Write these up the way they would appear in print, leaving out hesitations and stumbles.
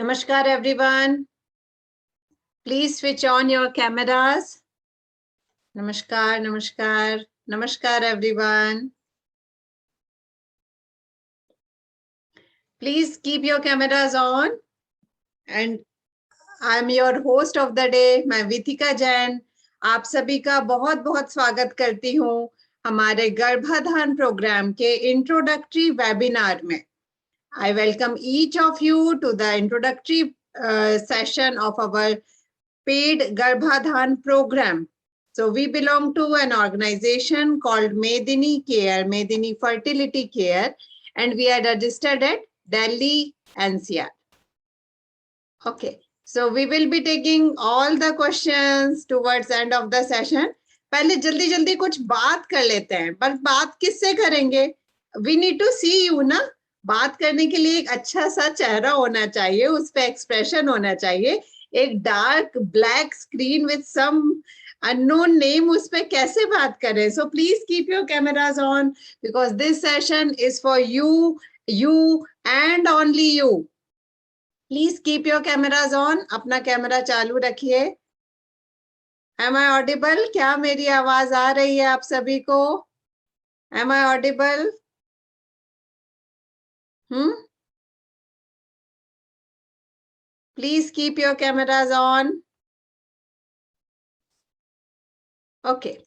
Namaskar everyone. Please switch on your cameras. Namaskar, namaskar, namaskar everyone. Please keep your cameras on. And I'm your host of the day, मैं विथिका जैन. आप सभी का बहुत बहुत स्वागत करती हूँ हमारे गर्भाधान प्रोग्राम के इंट्रोडक्टरी वेबिनार में. I welcome each of you to the introductory session of our paid Garbhadhan program. So we belong to an organization called Medini Care, Medini Fertility Care, and we are registered at Delhi NCR. Okay, so we will be taking all the questions towards the end of the session. पहले जल्दी जल्दी कुछ बात कर लेते हैं, पर बात किससे करेंगे? We need to see you ना. बात करने के लिए एक अच्छा सा चेहरा होना चाहिए, उस पे एक्सप्रेशन होना चाहिए. एक dark black screen with some unknown name, उस पे कैसे बात करें? So please keep your cameras on because this session is for you and only you. Please keep your cameras on. अपना कैमरा चालू रखिए. Am I audible? क्या मेरी आवाज आ रही है आप सभी को? Am I audible? Please keep your cameras on. Okay.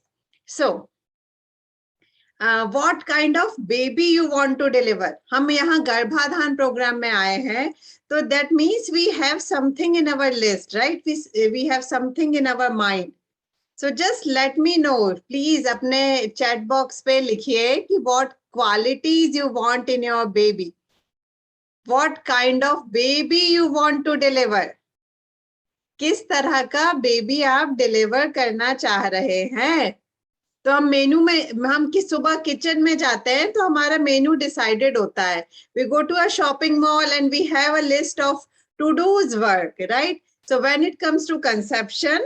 So, what kind of baby you want to deliver? हम यहाँ गर्भाधान प्रोग्राम में आए हैं, so that means we have something in our list, right? We have something in our mind. So just let me know, please अपने chat box पे लिखिए कि what qualities you want in your baby. What kind of baby you want to deliver? किस तरह का baby आप deliver करना चाह रहे हैं? तो हम मेनू में हम किस सुबह किचन में जाते हैं तो हमारा मेनू डिसाइडेड होता है. We go to a shopping mall and we have a list of to-dos work, right? So when it comes to conception,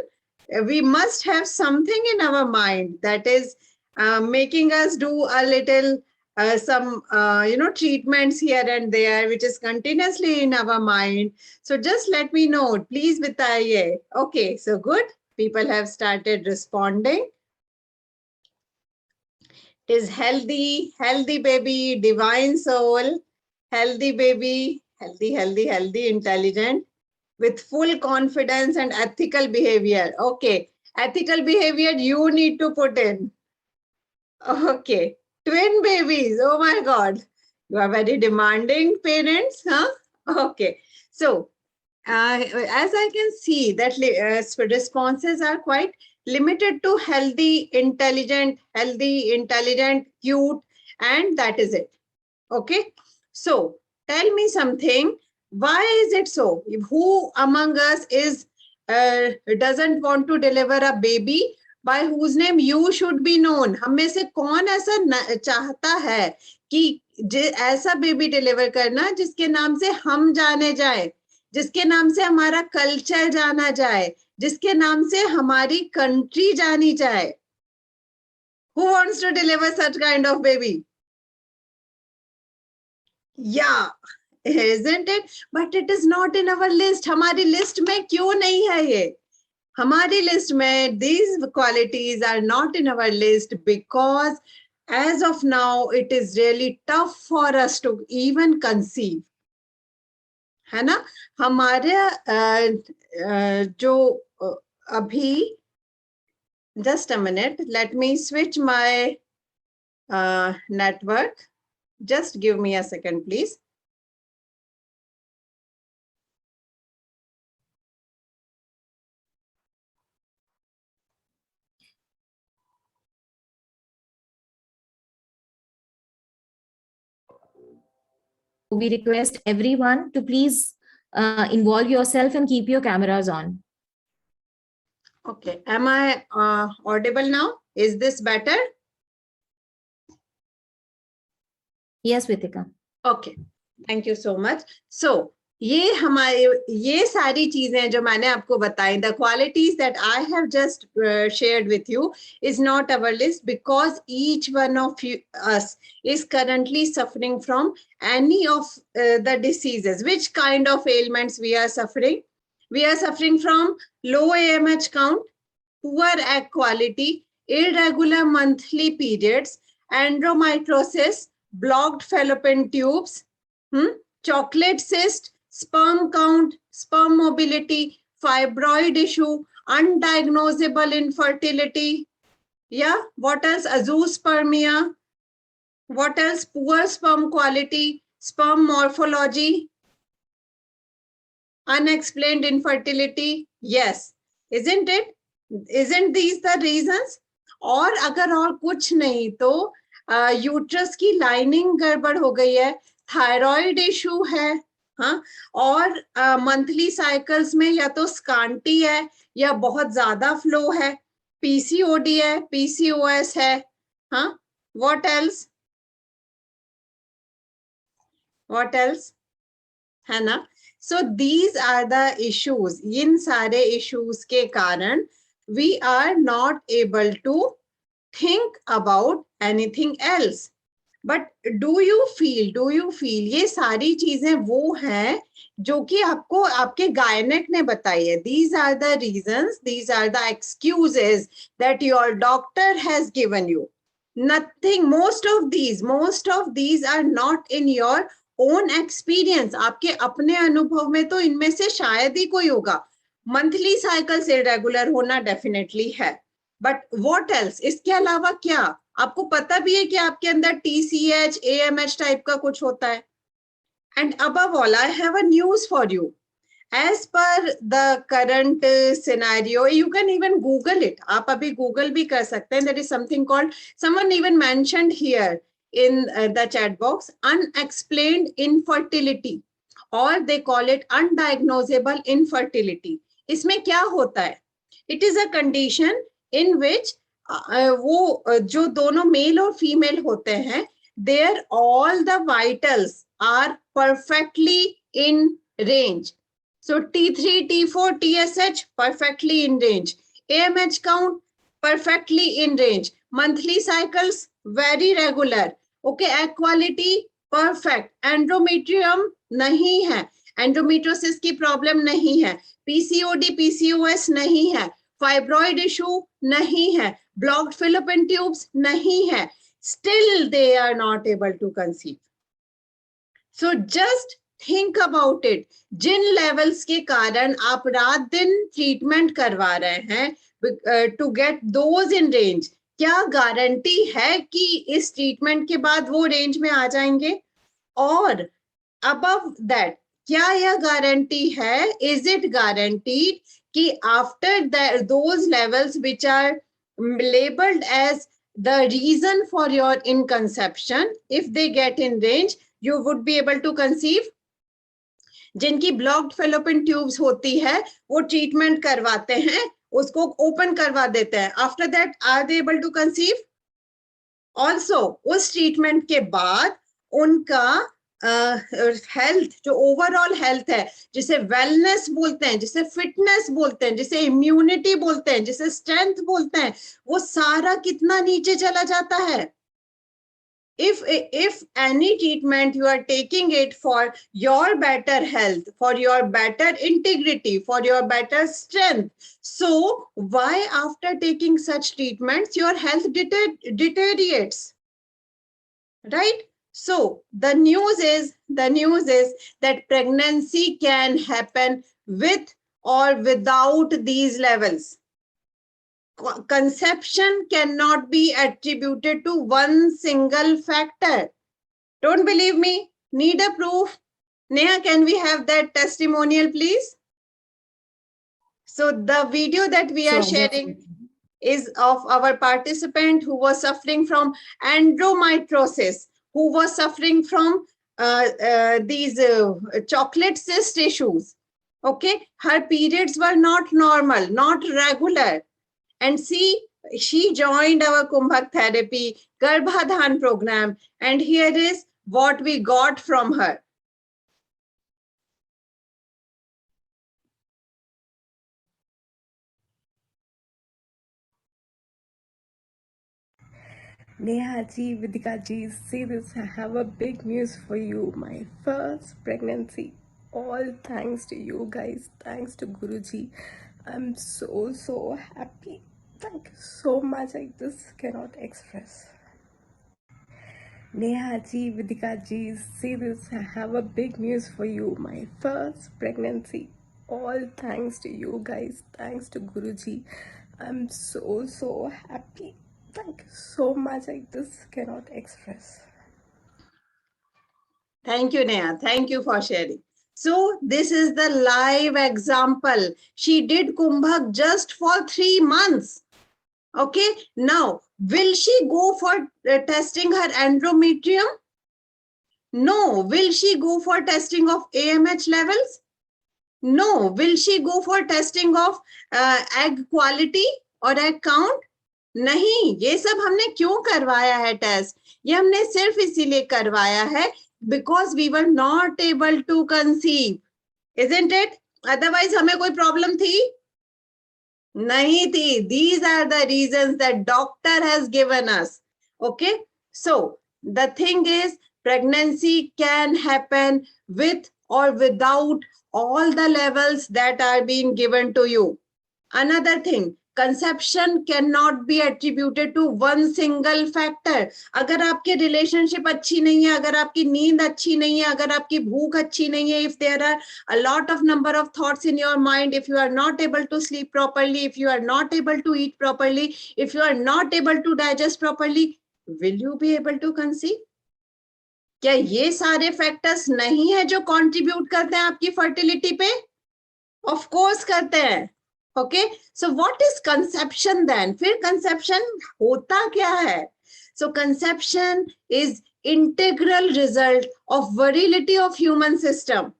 we must have something in our mind that is making us do a little some treatments here and there, which is continuously in our mind. So just let me know, please, बताइए. Okay, so good. People have started responding. Is healthy baby, divine soul, healthy baby, healthy, intelligent, with full confidence and ethical behavior. Okay, ethical behavior you need to put in. Okay, twin babies. Oh my God, you are very demanding parents, huh? Okay, so as I can see that responses are quite limited to healthy, intelligent, cute, and that is it. Okay, so tell me something. Why is it so? Who among us doesn't want to deliver a baby by whose name you should be known? हम में से कौन ऐसा चाहता है कि ऐसा baby deliver करना जिसके नाम से हम जाने जाए, जिसके नाम से हमारा कल्चर जाना जाए, जिसके नाम से हमारी कंट्री जानी जाए? Who wants to deliver such kind of baby? Yeah, isn't it? But it is not in our list. हमारी लिस्ट में क्यों नहीं है ये? हमारी लिस्ट में these qualities are not in our list because as of now it is really tough for us to even conceive. है ना? हमारे जो अभी just a minute, let me switch my network. Just give me a second, please. We request everyone to please involve yourself and keep your cameras on. Okay, am I audible now? Is this better? Yes, Vitika. Okay, thank you so much. So ये सारी चीजें जो मैंने आपको बताई, the qualities that I have just shared with you is not our list, because each one of us is currently suffering from any of the diseases. Which kind of ailments we are suffering? We are suffering from low AMH count, poor egg quality, irregular monthly periods, endometriosis, blocked fallopian tubes, chocolate cyst, sperm count, sperm mobility, fibroid issue, undiagnosable infertility. Yeah, what else? Azoospermia. What else? Poor sperm quality, sperm morphology, unexplained infertility. Yes, isn't it? Isn't these the reasons? और अगर और कुछ नहीं तो uterus की lining गड़बड़ हो गई है, थायराइड इशू है, हाँ, और मंथली साइकिल्स में या तो स्कांटी है या बहुत ज्यादा फ्लो है, पीसीओडी है, पीसीओएस है, हाँ, व्हाट एल्स? What else? है ना? So these are the issues. इन सारे issues के कारण we are not able to think about anything else. But do you feel ये सारी चीजें वो हैं जो कि आपको आपके गायनेक ने बताई है. These are the reasons, these are the excuses that your doctor has given you. Nothing, most of these are not in your own experience. आपके अपने अनुभव में तो इनमें से शायद ही कोई होगा. मंथली साइकिल्स इरेगुलर होना डेफिनेटली है, बट व्हाट एल्स? इसके अलावा क्या आपको पता भी है कि आपके अंदर टीसीएच, एएमएच टाइप का कुछ होता है? And above all I have a news for you. As per the current scenario, you can even Google it. आप अभी Google भी कर सकते हैं. There is something called, someone even mentioned here in the chat box, unexplained infertility, or they call it undiagnosable infertility. इसमें क्या होता है? It is a condition in which वो जो दोनों मेल और फीमेल होते हैं, their all the vitals are perfectly in range. So T3, T4, TSH perfectly in range. AMH count perfectly in range. Monthly cycles very regular. Okay, egg quality perfect. Endometrium नहीं है. Endometriosis की problem नहीं है. PCOD, PCOS नहीं है. Fibroid issue नहीं है. Blocked fallopian tubes नहीं है. Still they are not able to conceive. So just think about it. जिन लेवल्स के कारण आप रात दिन ट्रीटमेंट करवा रहे हैं to get those in range, क्या गारंटी है कि इस ट्रीटमेंट के बाद वो रेंज में आ जाएंगे? और अबव दैट क्या यह गारंटी है, इज इट गारंटीड कि after those levels which are labeled as the reason for your inconception, if they get in range, you would be able to conceive? जिनकी ब्लॉक्ड फेलोपियन ट्यूब्स होती है वो treatment करवाते हैं, उसको open करवा देते हैं. After that are they able to conceive? Also उस ट्रीटमेंट के बाद उनका हेल्थ, जो ओवरऑल हेल्थ है, जिसे वेलनेस बोलते हैं, जिसे फिटनेस बोलते हैं, जिसे इम्यूनिटी बोलते हैं, जिसे स्ट्रेंथ बोलते हैं, वो सारा कितना नीचे चला जाता है. If any treatment you are taking it for your better health, for your better integrity, for your better strength, so why after taking such treatments your health deteriorates, right? So the news is that pregnancy can happen with or without these levels. Conception cannot be attributed to one single factor. Don't believe me? Need a proof? Neha, can we have that testimonial, please? So the video that we are sharing is of our participant who was suffering from endometriosis, who was suffering from these chocolate cyst issues. Okay, her periods were not normal, not regular. And see, she joined our Kumbhak Therapy Garbhadhan program, and here is what we got from her. Neha ji, Vidika ji, see this, I have a big news for you. My first pregnancy. All thanks to you guys. Thanks to Guruji. I'm so happy. Thank you so much. I just cannot express. Neha ji, Vidika ji, see this, I have a big news for you. My first pregnancy. All thanks to you guys. Thanks to Guruji. I'm so happy. Thank you so much. I just cannot express. Thank you, Neha. Thank you for sharing. So this is the live example. She did Kumbhak just for 3 months. Okay. Now, will she go for testing her endometrium? No. Will she go for testing of AMH levels? No. Will she go for testing of egg quality or egg count? नहीं. ये सब हमने क्यों करवाया है test? ये हमने सिर्फ इसीलिए करवाया है because we were not able to conceive, isn't it? Otherwise हमें कोई problem थी? नहीं थी. These are the reasons that doctor has given us. Okay. So the thing is, pregnancy can happen with or without all the levels that are being given to you. Another thing, conception cannot be attributed to one single factor. अगर आपके relationship अच्छी नहीं है, अगर आपकी नींद अच्छी नहीं है, अगर आपकी भूख अच्छी नहीं है, if there are a lot of number of thoughts in your mind, if you are not able to sleep properly, if you are not able to eat properly, if you are not able to digest properly, will you be able to conceive? क्या ये सारे factors नहीं है जो contribute करते हैं आपकी fertility पे? ऑफ कोर्स करते हैं. Okay. So what is conception then? फिर कंसेप्शन होता क्या है? So conception is integral result of virility of human system.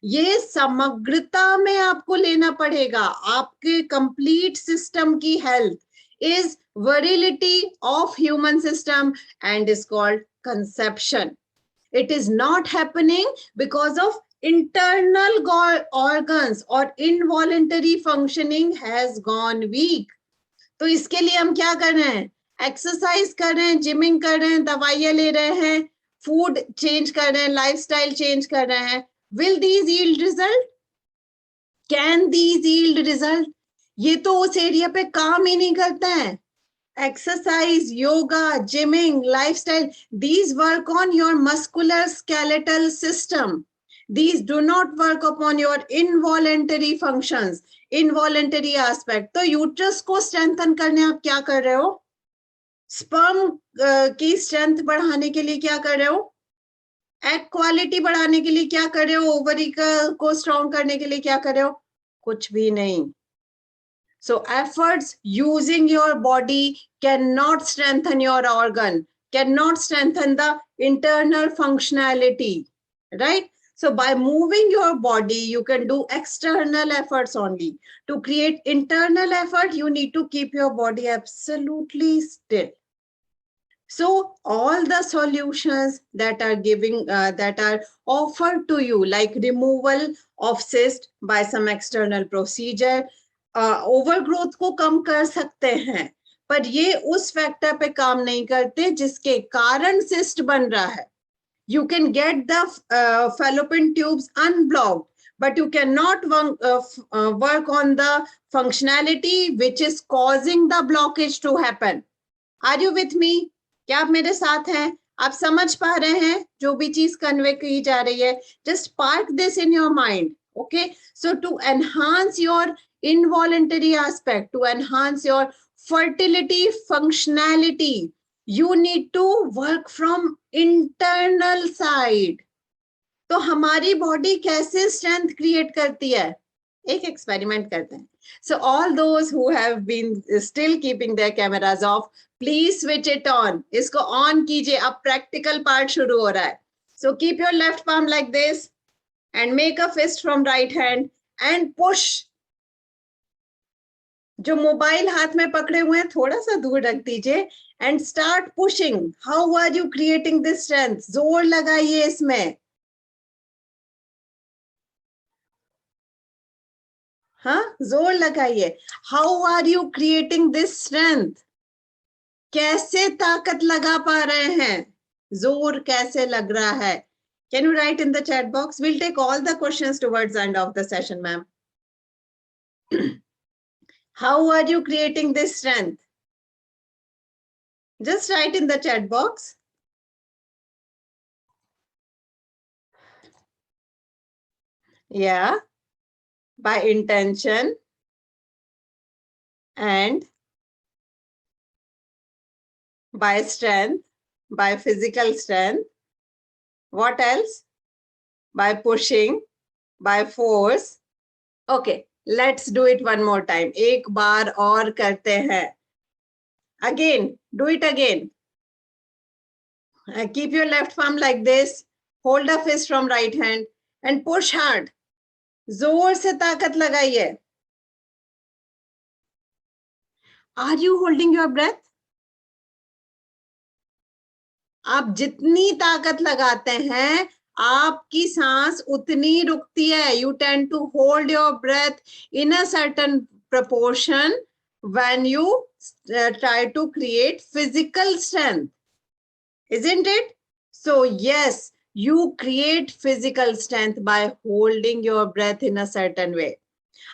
ये समग्रता में आपको लेना पड़ेगा. आपके कंप्लीट सिस्टम की health is virility of human system and is called conception. It is not happening because of internal organs or involuntary functioning has gone weak. तो इसके लिए हम क्या कर रहे हैं? एक्सरसाइज कर रहे हैं, जिमिंग कर रहे हैं, दवाइयां ले रहे हैं, फूड चेंज कर रहे हैं, लाइफस्टाइल चेंज कर रहे हैं. Will these yield result? Can these yield result? ये तो उस एरिया पे काम ही नहीं करते हैं. Exercise, yoga, gymming, lifestyle, these work on your muscular skeletal system. These do not work upon your involuntary functions, involuntary aspect. तो यूट्रस को स्ट्रेंथन करने आप क्या कर रहे हो? स्पर्म की स्ट्रेंथ बढ़ाने के लिए क्या कर रहे हो? एग क्वालिटी बढ़ाने के लिए क्या कर रहे हो? ओवरी को स्ट्रॉन्ग करने के लिए क्या कर रहे हो? कुछ भी नहीं. So efforts using your body cannot strengthen your organ, cannot strengthen the internal functionality, right? So by moving your body, you can do external efforts only. To create internal effort, you need to keep your body absolutely still. So all the solutions that are that are offered to you, like removal of cyst by some external procedure, overgrowth को कम कर सकते हैं, पर ये उस factor पे काम नहीं करते जिसके कारण सिस्ट बन रहा है. You can get the fallopian tubes unblocked, but you cannot work on the functionality which is causing the blockage to happen. Are you with me? क्या आप मेरे साथ हैं? आप समझ पा रहे हैं जो भी चीज कन्वे की जा रही है? Just park this in your mind. Okay, so to enhance your involuntary aspect, to enhance your fertility functionality, you need to work from internal side. तो हमारी बॉडी कैसे स्ट्रेंथ क्रिएट करती है? एक एक्सपेरिमेंट करते हैं. So all those who have been still keeping their cameras off, please switch it on. इसको on कीजिए. अब प्रैक्टिकल पार्ट शुरू हो रहा है. So keep your left palm like this and make a fist from right hand and push. जो mobile हाथ में पकड़े हुए हैं थोड़ा सा दूर रख दीजिए and start pushing. How are you creating this strength? जोर लगाइए इसमें. हाँ, जोर लगाइए. How are you creating this strength? कैसे ताकत लगा पा रहे हैं, जोर कैसे लग रहा है? Can you write in the chat box? We'll take all the questions towards the end of the session, ma'am. How are you creating this strength? Just write in the chat box. Yeah, by intention and by strength, by physical strength. What else? By pushing, by force. Okay, let's do it one more time. एक बार और करते हैं. Again, do it again. Keep your left palm like this. Hold a fist from right hand and push hard. जोर से ताकत लगाइए. Are you holding your breath? आप जितनी ताकत लगाते हैं आपकी सांस उतनी रुकती है. You tend to hold your breath in a certain proportion when you try to create physical strength, isn't it? So yes, you create physical strength by holding your breath in a certain way.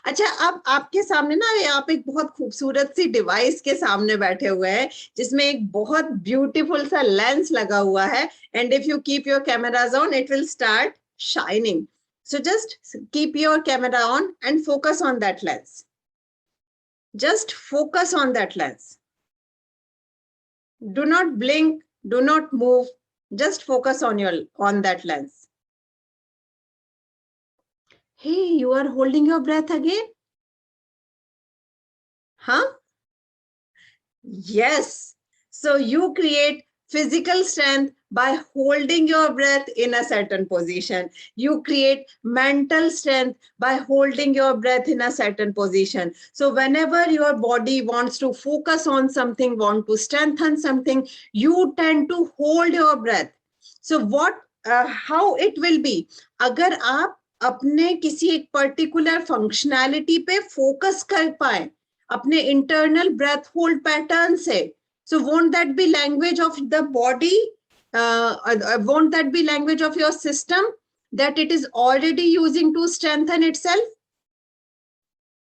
अच्छा, अब आपके सामने ना आप एक बहुत खूबसूरत सी device के सामने बैठे हुए हैं जिसमें एक बहुत ब्यूटीफुल सा लेंस लगा हुआ है. And if you keep your cameras on it will start shining. So just keep your camera on and focus on that lens. Just focus on that lens. Do not blink, do not move. Just focus on that lens. Hey, you are holding your breath again? Huh? Yes. So you create physical strength by holding your breath in a certain position. You create mental strength by holding your breath in a certain position. So whenever your body wants to focus on something, want to strengthen something, you tend to hold your breath. So how it will be? अगर आप अपने किसी एक particular functionality पे focus कर पाए अपने internal breath hold pattern से, so won't that be language of the body? Won't that be language of your system that it is already using to strengthen itself?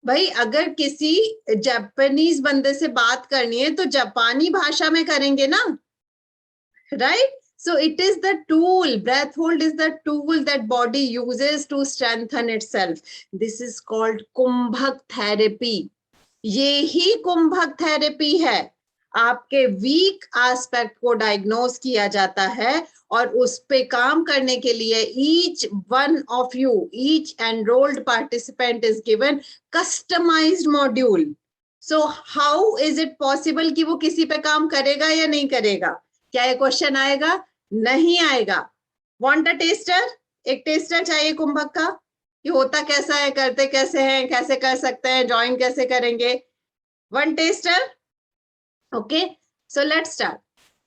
भाई अगर किसी जापानीज बंदे से बात करनी है तो जापानी भाषा में करेंगे ना, right? So it is the tool, breath hold is the tool that body uses to strengthen itself. This is called कुंभक therapy. ये ही कुंभक थेरेपी है. आपके वीक एस्पेक्ट को डायग्नोज किया जाता है और उस पे काम करने के लिए each one of you, each enrolled participant is given customized module. So how is it possible कि वो किसी पे काम करेगा या नहीं करेगा? क्या ये क्वेश्चन आएगा? नहीं आएगा. Want a tester? एक टेस्टर चाहिए कुंभक का. ये होता कैसा है, करते कैसे हैं, कैसे कर सकते हैं, ड्राइंग कैसे करेंगे? One taster. Okay, so let's start.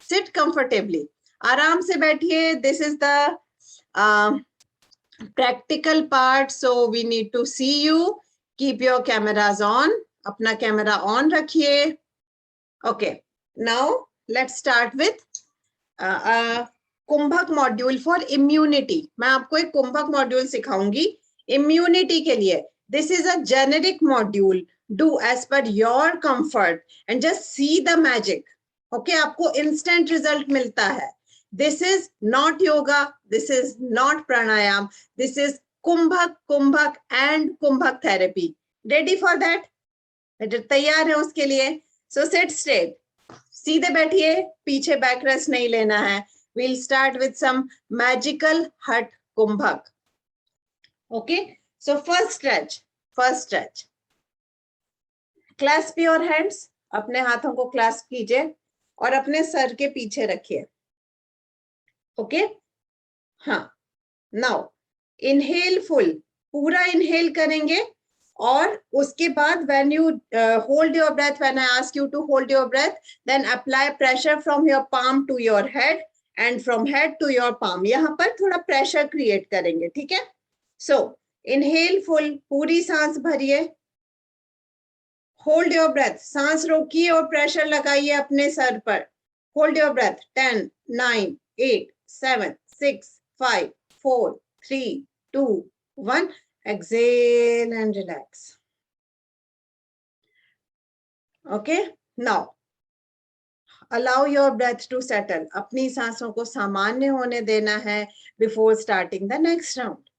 Sit comfortably. आराम से बैठिए. This is the practical part, so we need to see you. Keep your cameras on. अपना कैमरा ऑन रखिए. Okay, now let's start with kumbhaka module for immunity. मैं आपको एक कुंभक module सिखाऊंगी immunity के लिए. This is a generic module. Do as per your comfort and just see the magic. Okay, आपको instant result मिलता है. This is not yoga. This is not pranayam. This is कुंभक and कुंभक therapy. Ready for that? तैयार है उसके लिए? So sit straight. सीधे बैठिए. पीछे बैक रेस्ट नहीं लेना है. We'll start with some magical hut कुंभक. Okay. So first stretch. Clasp your hands. अपने हाथों को clasp कीजिए और अपने सर के पीछे रखिए. Okay? हाँ. Now, inhale full. पूरा inhale करेंगे और उसके बाद when you hold your breath, when I ask you to hold your breath, then apply pressure from your palm to your head and from head to your palm. यहाँ पर थोड़ा pressure create करेंगे. ठीक है? So, inhale full, पूरी सांस भरिए. Hold your breath, सांस रोकिए और प्रेशर लगाइए अपने सर पर. Hold your breath. 10, 9, 8, 7, 6, 5, 4, 3, 2, 1. Exhale and relax. Okay, now allow your breath to settle. अपनी सांसों को सामान्य होने देना है before starting the next round.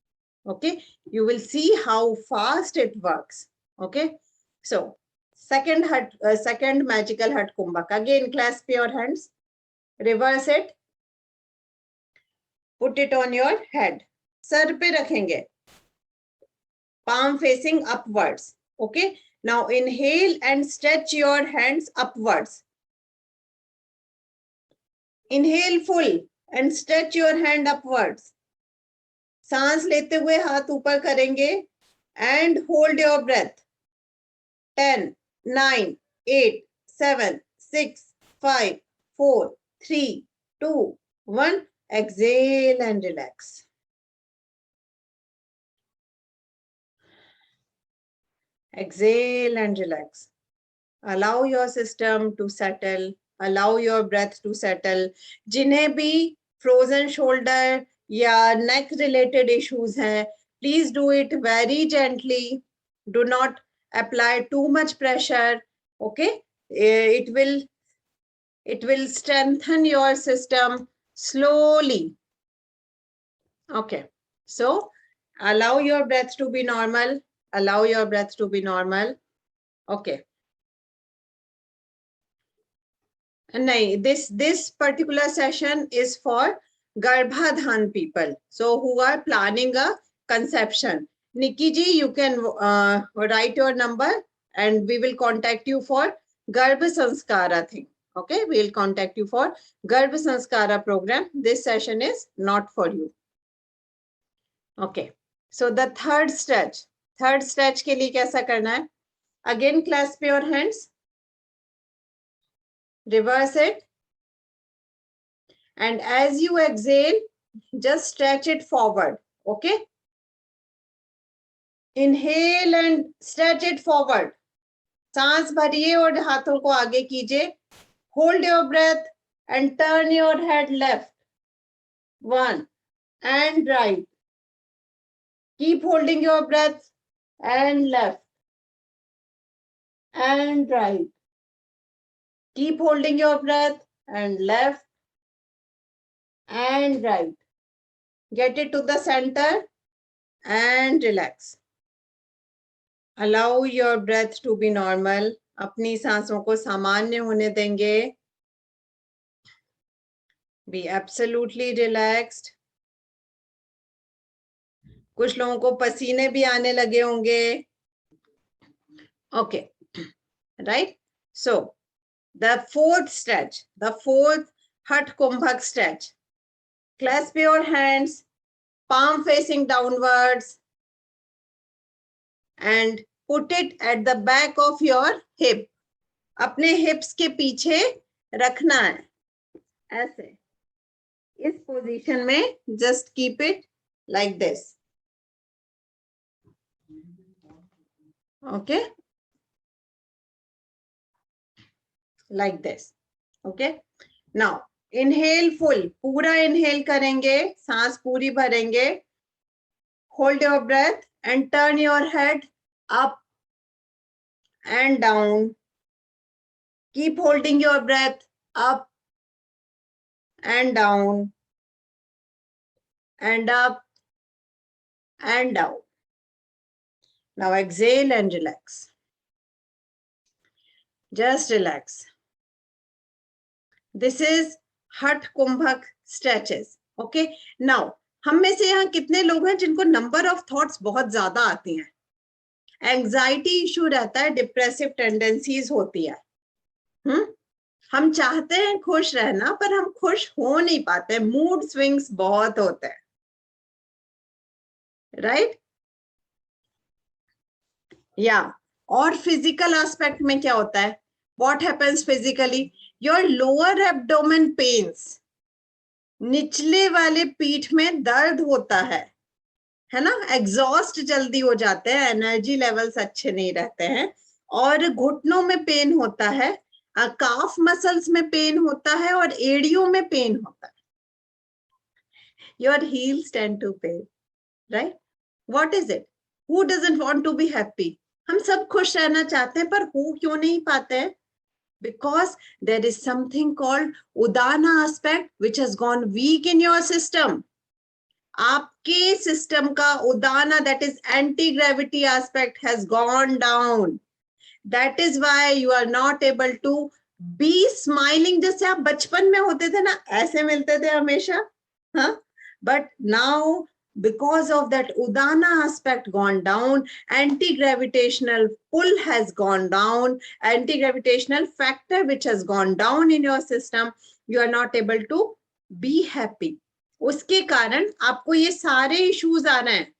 Okay, you will see how fast it works. Okay, so second magical Hat Kumbhak. Again, clasp your hands, reverse it, put it on your head. Sir पे रखेंगे, palm facing upwards. Okay, now inhale and stretch your hands upwards. Inhale full and stretch your hand upwards. सांस लेते हुए हाथ ऊपर करेंगे and hold your breath. 10, 9, 8, 7, 6, 5, 4, 3, 2, 1. Exhale and relax. Exhale and relax. Allow your system to settle. Allow your breath to settle. जिन्हें भी frozen shoulder या neck related issues हैं, please do it very gently. Do not apply too much pressure. Okay, it will strengthen your system slowly. Okay, so allow your breath to be normal. Allow your breath to be normal. Okay. No, this particular session is for Garbhadhan people, so who are planning a conception. Nikki ji, you can write your number and we will contact you for Garbha Sanskara thing. Okay, we will contact you for Garbha Sanskara program. This session is not for you. Okay, so the third stretch के लिए कैसा करना है? Again, clasp your hands. Reverse it, and as you exhale, just stretch it forward. Okay, inhale and stretch it forward. सांस भरिए और हाथों को आगे कीजिए. Hold your breath and turn your head left. 1 and right. Keep holding your breath and left and right. Keep holding your breath and left and right. Get it to the center and relax. Allow your breath to be normal. अपनी सांसों को सामान्य होने देंगे. Be absolutely relaxed. कुछ लोगों को पसीने भी आने लगे होंगे. Okay, right? So, the fourth stretch, the fourth Hat Kumbhak stretch. Clasp your hands, palm facing downwards, and put it at the back of your hip. अपने hips के पीछे रखना है. ऐसे. इस position में just keep it like this. Okay? Like this. Okay? Now, inhale full. पूरा inhale करेंगे. सांस पूरी भरेंगे. Hold your breath and turn your head up and down. Keep holding your breath up and down and up and down. Now exhale and relax. Just relax. This is Hat Kumbhak stretches. Okay. Now, हम में से यहाँ कितने लोग हैं जिनको number of thoughts बहुत ज्यादा आती हैं? एंजाइटी इशू रहता है, डिप्रेसिव टेंडेंसीज होती है. हम चाहते हैं खुश रहना, पर हम खुश हो नहीं पाते. मूड स्विंग्स बहुत होते हैं. राइट? या और फिजिकल एस्पेक्ट में क्या होता है? What happens physically? Your lower abdomen pains. निचले वाले पीठ में दर्द होता है ना? एग्जॉस्ट जल्दी हो जाते हैं, एनर्जी लेवल्स अच्छे नहीं रहते हैं, और घुटनों में पेन होता है, काफ मसल्स में पेन होता है और एड़ियों में पेन होता है. Your heels tend to pain, right? What is it? Who doesn't want to be happy? हम सब खुश रहना चाहते हैं, पर हो क्यों नहीं पाते हैं? Because there is something called Udana aspect which has gone weak in your system. आपके सिस्टम का Udana, that is anti-gravity aspect, has gone down. That is why you are not able to be smiling. जैसे आप बचपन में होते थे ना, ऐसे मिलते थे हमेशा, हाँ? But now, because of that Udana aspect gone down, anti-gravitational pull has gone down, anti-gravitational factor which has gone down in your system, you are not able to be happy. उसके कारण आपको ये सारे इश्यूज आ रहे हैं.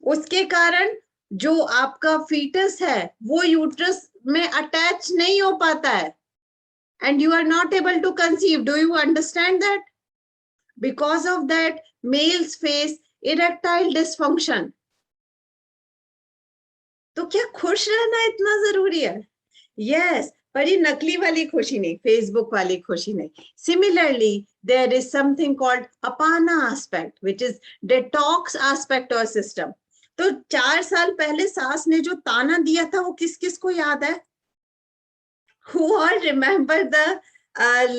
उसके कारण जो आपका फीटस है वो यूट्रस में अटैच नहीं हो पाता है, and you are not able to conceive. Do you understand that? Because of that, males face erectile dysfunction. तो क्या खुश रहना इतना जरूरी है? Yes, पर ये नकली वाली खुशी नहीं, फेसबुक वाली खुशी नहीं. Similarly, there is something called apana aspect, which is detox aspect or system. तो 4 साल पहले सास ने जो ताना दिया था वो किस किस को याद है? Who all remember the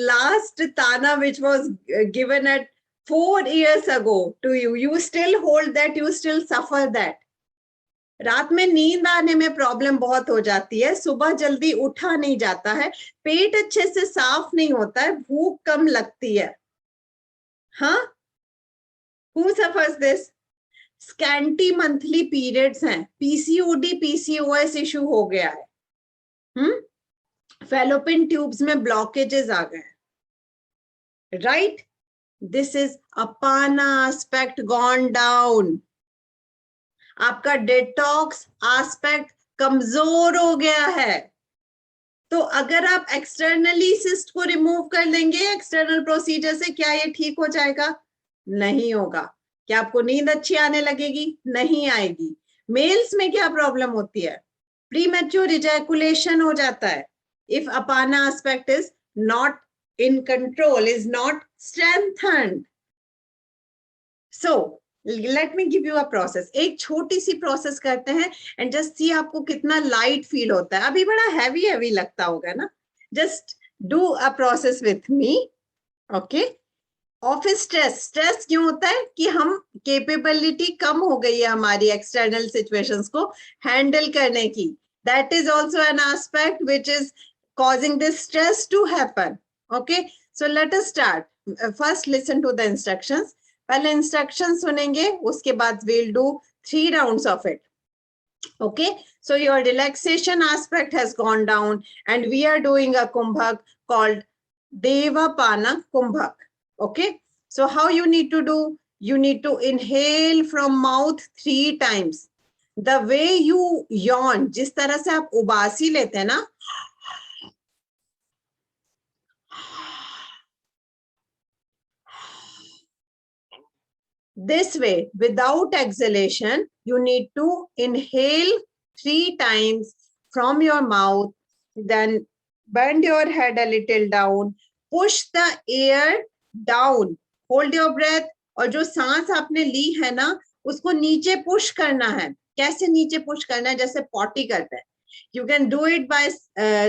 last tana which was given at 4 years ago to you? You still hold that, you still suffer that. रात में नींद आने में प्रॉब्लम बहुत हो जाती है, सुबह जल्दी उठा नहीं जाता है, पेट अच्छे से साफ नहीं होता है, भूख कम लगती है. हाँ, who suffers this? Scanty monthly periods हैं, पीसीओडी पीसीओएस इशू हो गया है, फेलोपिन ट्यूब्स में ब्लॉकेजेस आ गए, right? This is apana aspect gone down. आपका डिटॉक्स एस्पेक्ट कमजोर हो गया है. तो अगर आप एक्सटर्नली सिस्ट को रिमूव कर लेंगे एक्सटर्नल प्रोसीजर से, क्या ये ठीक हो जाएगा? नहीं होगा. क्या आपको नींद अच्छी आने लगेगी? नहीं आएगी. मेल्स में क्या प्रॉब्लम होती है? प्रीमैच्योर इजैकुलेशन हो जाता है if apana aspect is not in control, is not strengthened. So let me give you a process. एक छोटी सी प्रोसेस करते हैं and just see आपको कितना लाइट फील होता है. अभी बड़ा हैवी हैवी लगता होगा ना. Just do a process with me. Okay? Office stress क्यों होता है? कि हम कैपेबिलिटी कम हो गई है हमारी एक्सटर्नल सिचुएशंस को हैंडल करने की. That is also an aspect which is causing this stress to happen. Okay, so let us start. First listen to the instructions. पहले instructions सुनेंगे, उसके बाद we'll do 3 rounds of it. Okay, so your relaxation aspect has gone down and we are doing a kumbhak called Devapana Kumbhak. Okay, so how you need to do? You need to inhale from mouth 3 times. The way you yawn, जिस तरह से आप उबासी लेते हैं ना, this way, without exhalation, you need to inhale 3 times from your mouth, then bend your head a little down, push the air down, hold your breath, और जो सांस आपने ली है ना, उसको नीचे पुश करना है. कैसे नीचे पुश करना है? जैसे पॉटी करते हैं. You can do it by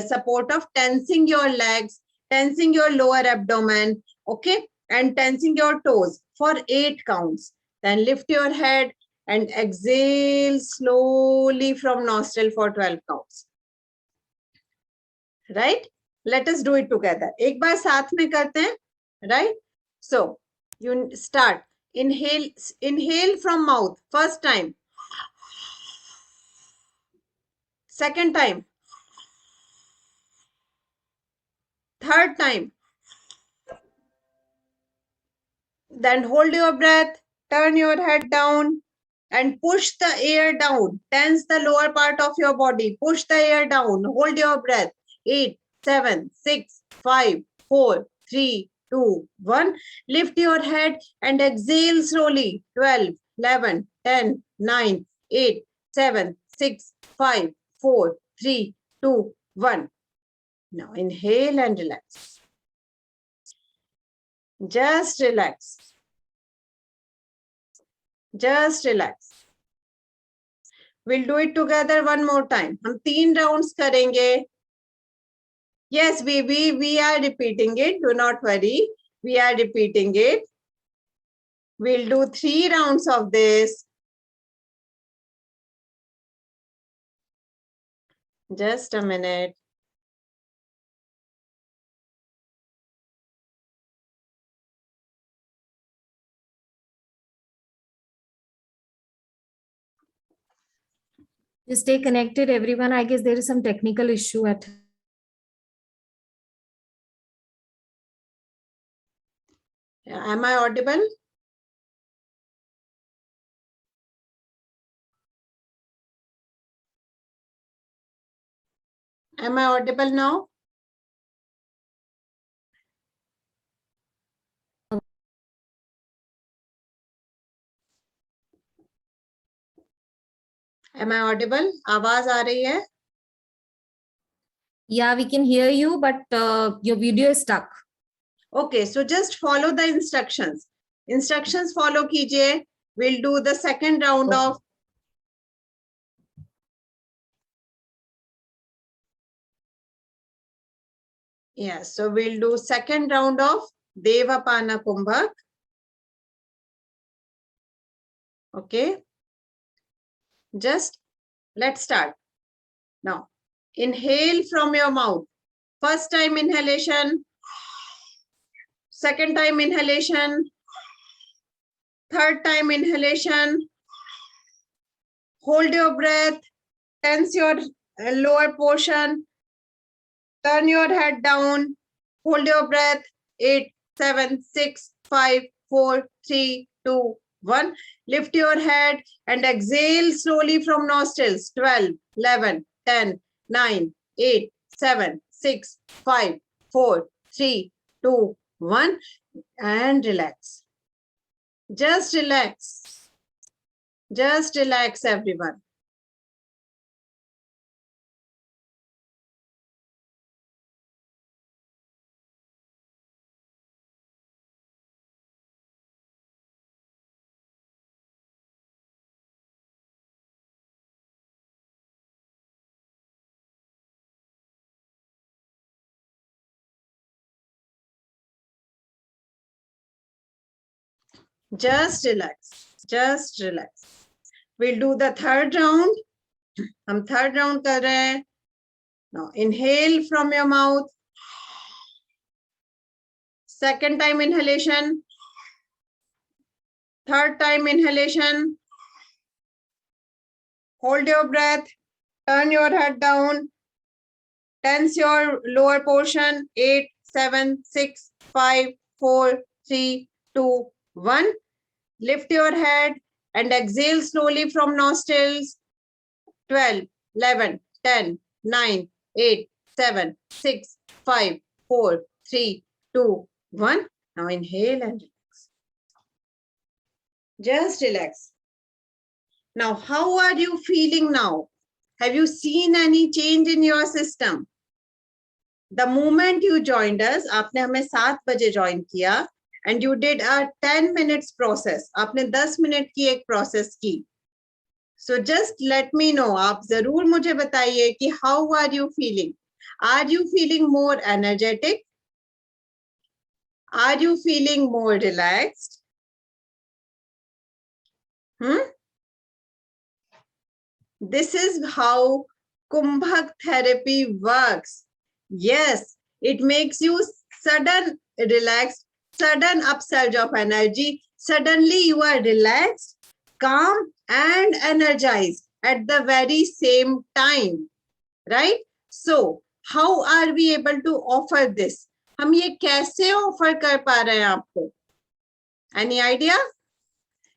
support of tensing your legs, tensing your lower abdomen, okay, and tensing your toes for 8 counts. Then lift your head and exhale slowly from nostril for 12 counts. Right? Let us do it together. एक बार साथ में करते हैं, right? So you start. Inhale from mouth. First time. Second time. Third time. Then hold your breath, turn your head down and push the air down. Tense the lower part of your body. Push the air down. Hold your breath. 8, 7, 6, 5, 4, 3, 2, 1. Lift your head and exhale slowly. 12, 11, 10, 9, 8, 7, 6, 5, 4, 3, 2, 1. Now inhale and relax. Just relax. Just relax. We'll do it together one more time. हम 3 rounds करेंगे. Yes, we are repeating it. Do not worry. We are repeating it. We'll do 3 rounds of this. Just a minute. Just stay connected, everyone. I guess there is some technical issue at. Am I audible? Am I audible now? Am I audible? आवाज आ रही है? Yeah, we can hear you, but your video is stuck. Okay, so just follow the instructions. Instructions follow कीजिए. We'll do the second round Okay. of. Yeah, so we'll do second round of Devapana Kumbhak. Okay. Just let's start. Now, inhale from your mouth. First time inhalation. Second time inhalation. Third time inhalation. Hold your breath. Tense your lower portion. Turn your head down. Hold your breath. 8, 7, 6, 5, 4, 3, 2, 1. Lift your head and exhale slowly from nostrils. 12, 11, 10, 9, 8, 7, 6, 5, 4, 3, 2, 1. And relax. Just relax. Just relax, everyone. Just relax. Just relax. We'll do the third round. हम third round कर रहे हैं. Now inhale from your mouth. Second time inhalation. Third time inhalation. Hold your breath. Turn your head down. Tense your lower portion. 8, 7, 6, 5, 4, 3, 2, 1. Lift your head and exhale slowly from nostrils. 12, 11, 10, 9, 8, 7, 6, 5, 4, 3, 2, 1. Now inhale and relax. Just relax. Now, how are you feeling now? Have you seen any change in your system? The moment you joined us, आपने हमें 7 बजे join किया, and you did a 10 minutes process. आपने 10 minute की एक process की. So just let me know. आप जरूर मुझे बताइए कि how are you feeling? Are you feeling more energetic? Are you feeling more relaxed? This is how Kumbhak therapy works. Yes, it makes you sudden relaxed, sudden upsurge of energy. Suddenly you are relaxed, calm and energized at the very same time, right? So how are we able to offer this? हम ये कैसे offer कर पा रहे हैं आपको? Any idea?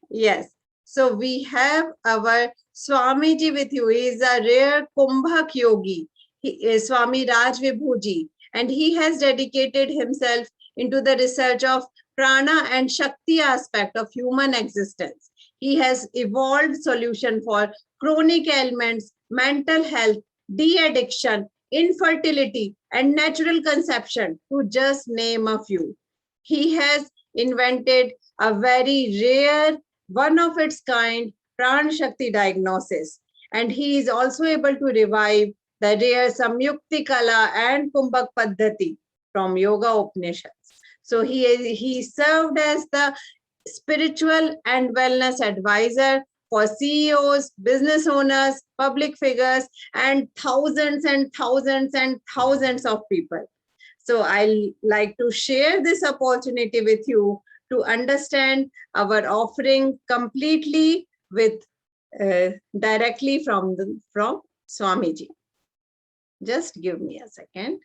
Yes. So we have our Swamiji with you. He is a rare Kumbhak yogi. He is Swami Raj Vibhuji, and he has dedicated himself into the research of prana and shakti aspect of human existence. He has evolved solution for chronic ailments, mental health, de-addiction, infertility, and natural conception, to just name a few. He has invented a very rare, one of its kind, Pran Shakti diagnosis. And he is also able to revive the rare Samyukti Kala and Kumbhak Paddhati from Yoga Upanishads. So he served as the spiritual and wellness advisor for CEOs, business owners, public figures, and thousands and thousands and thousands of people. So I like to share this opportunity with you to understand our offering completely with directly from Swamiji. Just give me a second.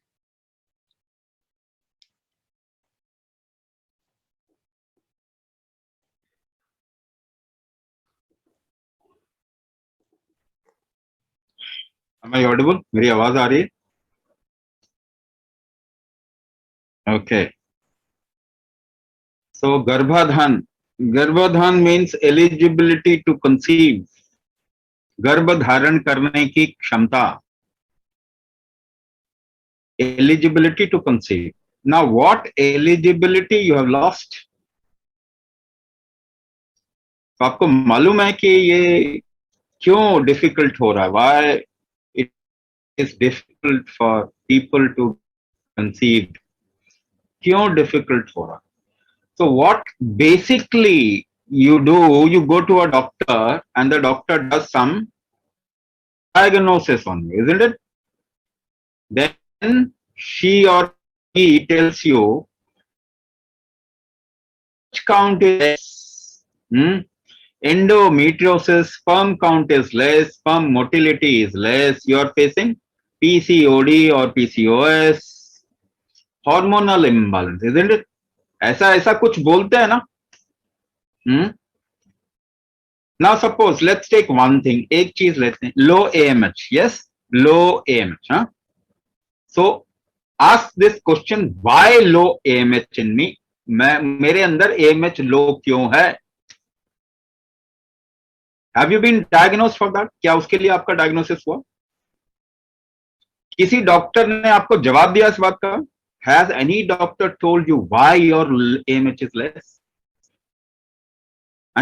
Am I audible? मेरी आवाज आ रही है? Okay. So Garbhadhan. Garbhadhan means eligibility to conceive. गर्भ धारण करने की क्षमता. Eligibility to conceive. Now what eligibility you have lost? तो आपको मालूम है कि ये क्यों डिफिकल्ट हो रहा है? Why it is difficult for people to conceive? क्यों डिफिकल्ट हो रहा है? So what basically you do, you go to a doctor and the doctor does some diagnosis on you, isn't it? Then she or he tells you which count is less. Endometriosis, sperm count is less, sperm motility is less, you are facing PCOD or PCOS, hormonal imbalance, isn't it? ऐसा कुछ बोलते हैं ना? Now suppose let's take one thing, एक चीज लेते हैं, low AMH, yes, low AMH, huh? So ask this question, why low AMH in me? मेरे अंदर AMH low क्यों है? Have you been diagnosed for that? क्या उसके लिए आपका diagnosis हुआ? किसी डॉक्टर ने आपको जवाब दिया इस बात का? Has any doctor told you why your AMH is less?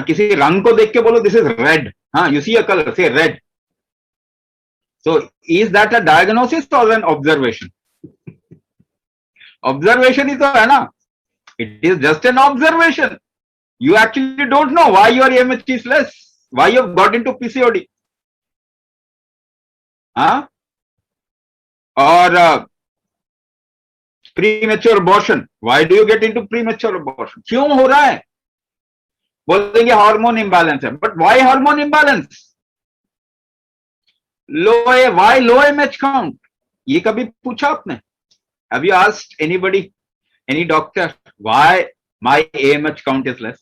किसी रंग को देख के बोलो this is red. You see a color, say red. So is that a diagnosis or an observation? Observation is है ना? It is just an observation. You actually don't know why your AMH is less, why you have got into PCOD. Or premature abortion. Why do you get into premature abortion? क्यों हो रहा है? बोलेंगे hormone imbalance है, but why hormone imbalance? why low AMH count? ये कभी पूछा आपने? Have you asked anybody, any doctor, why my AMH count is less?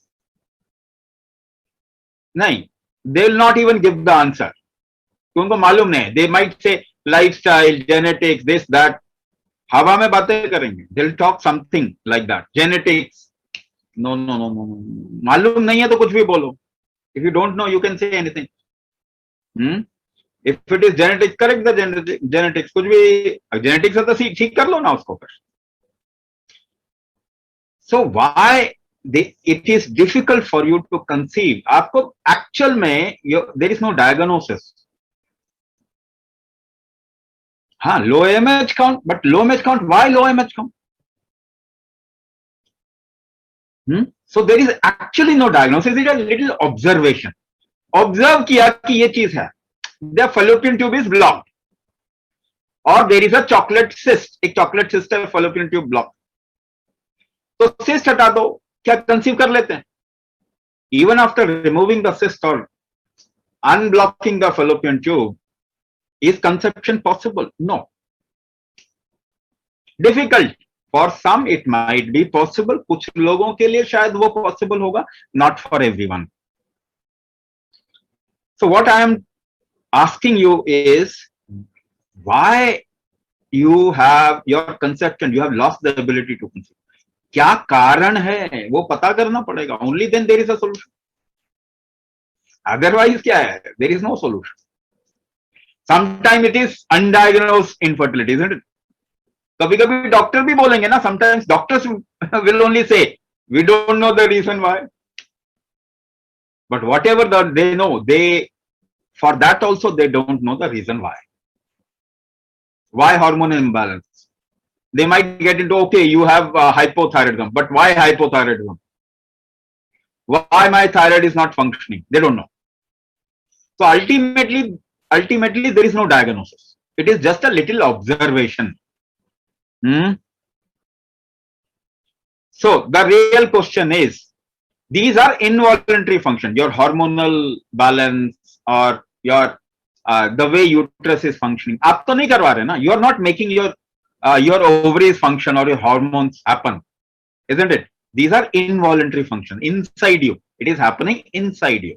नहीं, they will not even give the answer. उनको मालूम नहीं. They might say lifestyle, genetics, this, that. हवा में बातें करेंगे. They'll talk something like that. Genetics. No. मालूम नहीं है तो कुछ भी बोलो. If you don't know, you can say anything. If it is genetics, correct the genetics. कुछ भी genetics है तो ठीक कर लो ना उसको फिर. So why it is difficult for you to conceive? आपको actual में there is no diagnosis. Low AMH count, but low AMH count, why low AMH count? So there is actually no diagnosis, it is a little observation. Observe किया कि ये चीज है. The fallopian tube is blocked. Or there is a chocolate cyst. एक chocolate cyst है, fallopian tube blocked. तो cyst हटा दो, क्या conceive कर लेते हैं? Even after removing the cyst or unblocking the fallopian tube, is conception possible? No. Difficult. For some it might be possible. कुछ लोगों के लिए शायद वो possible होगा. Not for everyone. So what I am asking you is, why you have your conception, you have lost the ability to conceive. क्या कारण है वो पता करना पड़ेगा. Only then there is a solution. Otherwise क्या है? There is no solution. Sometimes it is undiagnosed infertility, isn't it? कभी कभी डॉक्टर भी बोलेंगे ना, sometimes doctors will only say we don't know the reason why, but whatever they know, they, for that also they don't know the reason why hormonal imbalance. They might get into, okay, you have hypothyroidism, but why hypothyroidism? Why my thyroid is not functioning? They don't know. So ultimately there is no diagnosis. It is just a little observation. So the real question is, these are involuntary function, your hormonal balance or your the way uterus is functioning. आप तो नहीं करवा रहे ना. You are not making your ovaries function or your hormones happen, isn't it? These are involuntary function inside you. It is happening inside you.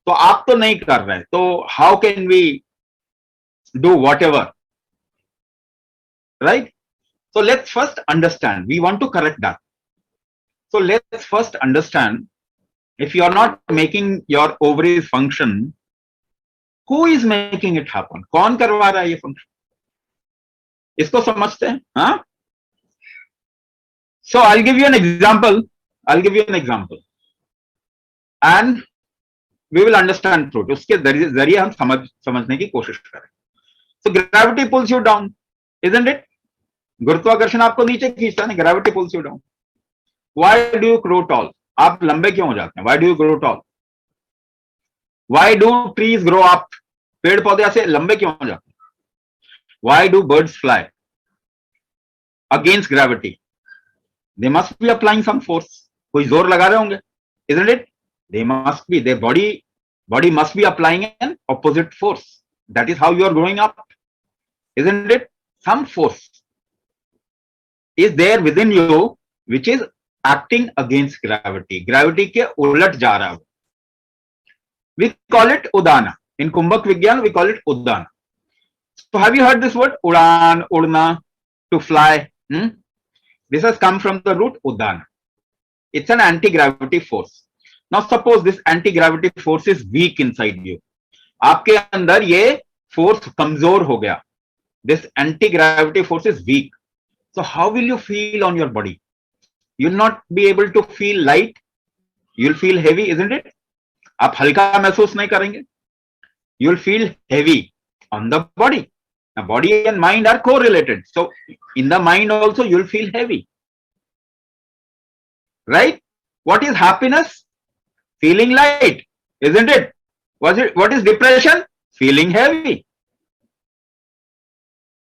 तो आप तो नहीं कर रहे. तो how can we do whatever? Right? So let's first understand. We want to correct that. So let's first understand, if you are not making your ovaries function, who is making it happen? कौन करवा रहा है ये function? इसको समझते हैं? हाँ? So I'll give you an example. And we will understand through it. उसके जरिए हम समझने की कोशिश करें. So gravity pulls you down, isn't it? गुरुत्वाकर्षण आपको नीचे खींचता है. Gravity pulls you down. Why do you grow tall? आप लंबे क्यों हो जाते हैं? Why do you grow tall? Why do trees grow up? पेड़ पौधे ऐसे लंबे क्यों हो जाते हैं? Why do birds fly? Against gravity. They must be applying some force. कोई जोर लगा रहे होंगे, isn't it? They must be. Their body must be applying an opposite force. That is how you are growing up, isn't it? Some force is there within you which is acting against gravity. Gravity के उलट जा रहा है. We call it udana. In Kumbhak Vigyan, we call it udana. So have you heard this word? Udan, udna, to fly. This has come from the root udana. It's an anti-gravity force. Now suppose this anti-gravity force is weak inside you. आपके अंदर ये force कमजोर हो गया. This anti-gravity force is weak. So how will you feel on your body? You will not be able to feel light. You will feel heavy, isn't it? आप हल्का महसूस नहीं करेंगे. You will feel heavy on the body. Now body and mind are correlated. So in the mind also you will feel heavy. Right? What is happiness? Feeling light, isn't it? What is depression? Feeling heavy,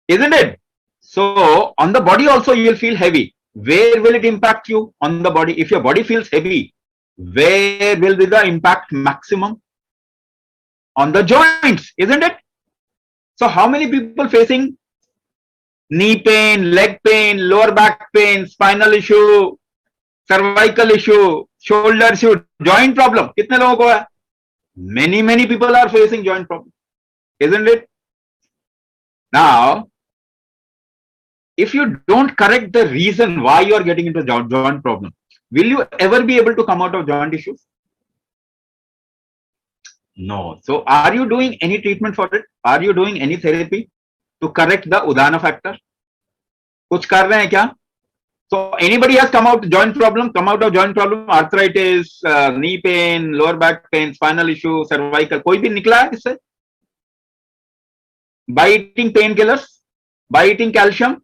isn't it? So on the body also you will feel heavy. Where will it impact you on the body? If your body feels heavy, where will be the impact maximum? On the joints, isn't it? So how many people facing knee pain, leg pain, lower back pain, spinal issue, cervical issue, shoulder issue, joint problem? कितने लोगों को है? Many people are facing joint problem, isn't it? Now, if you don't correct the reason why you are getting into joint problem, will you ever be able to come out of joint issues? No. So are you doing any treatment for it? Are you doing any therapy to correct the Udana factor? कुछ कर रहे हैं क्या? So anybody has come out of joint problem, arthritis, knee pain, lower back pain, spinal issue, cervical, कोई भी निकला है इससे? By eating painkillers, by eating calcium?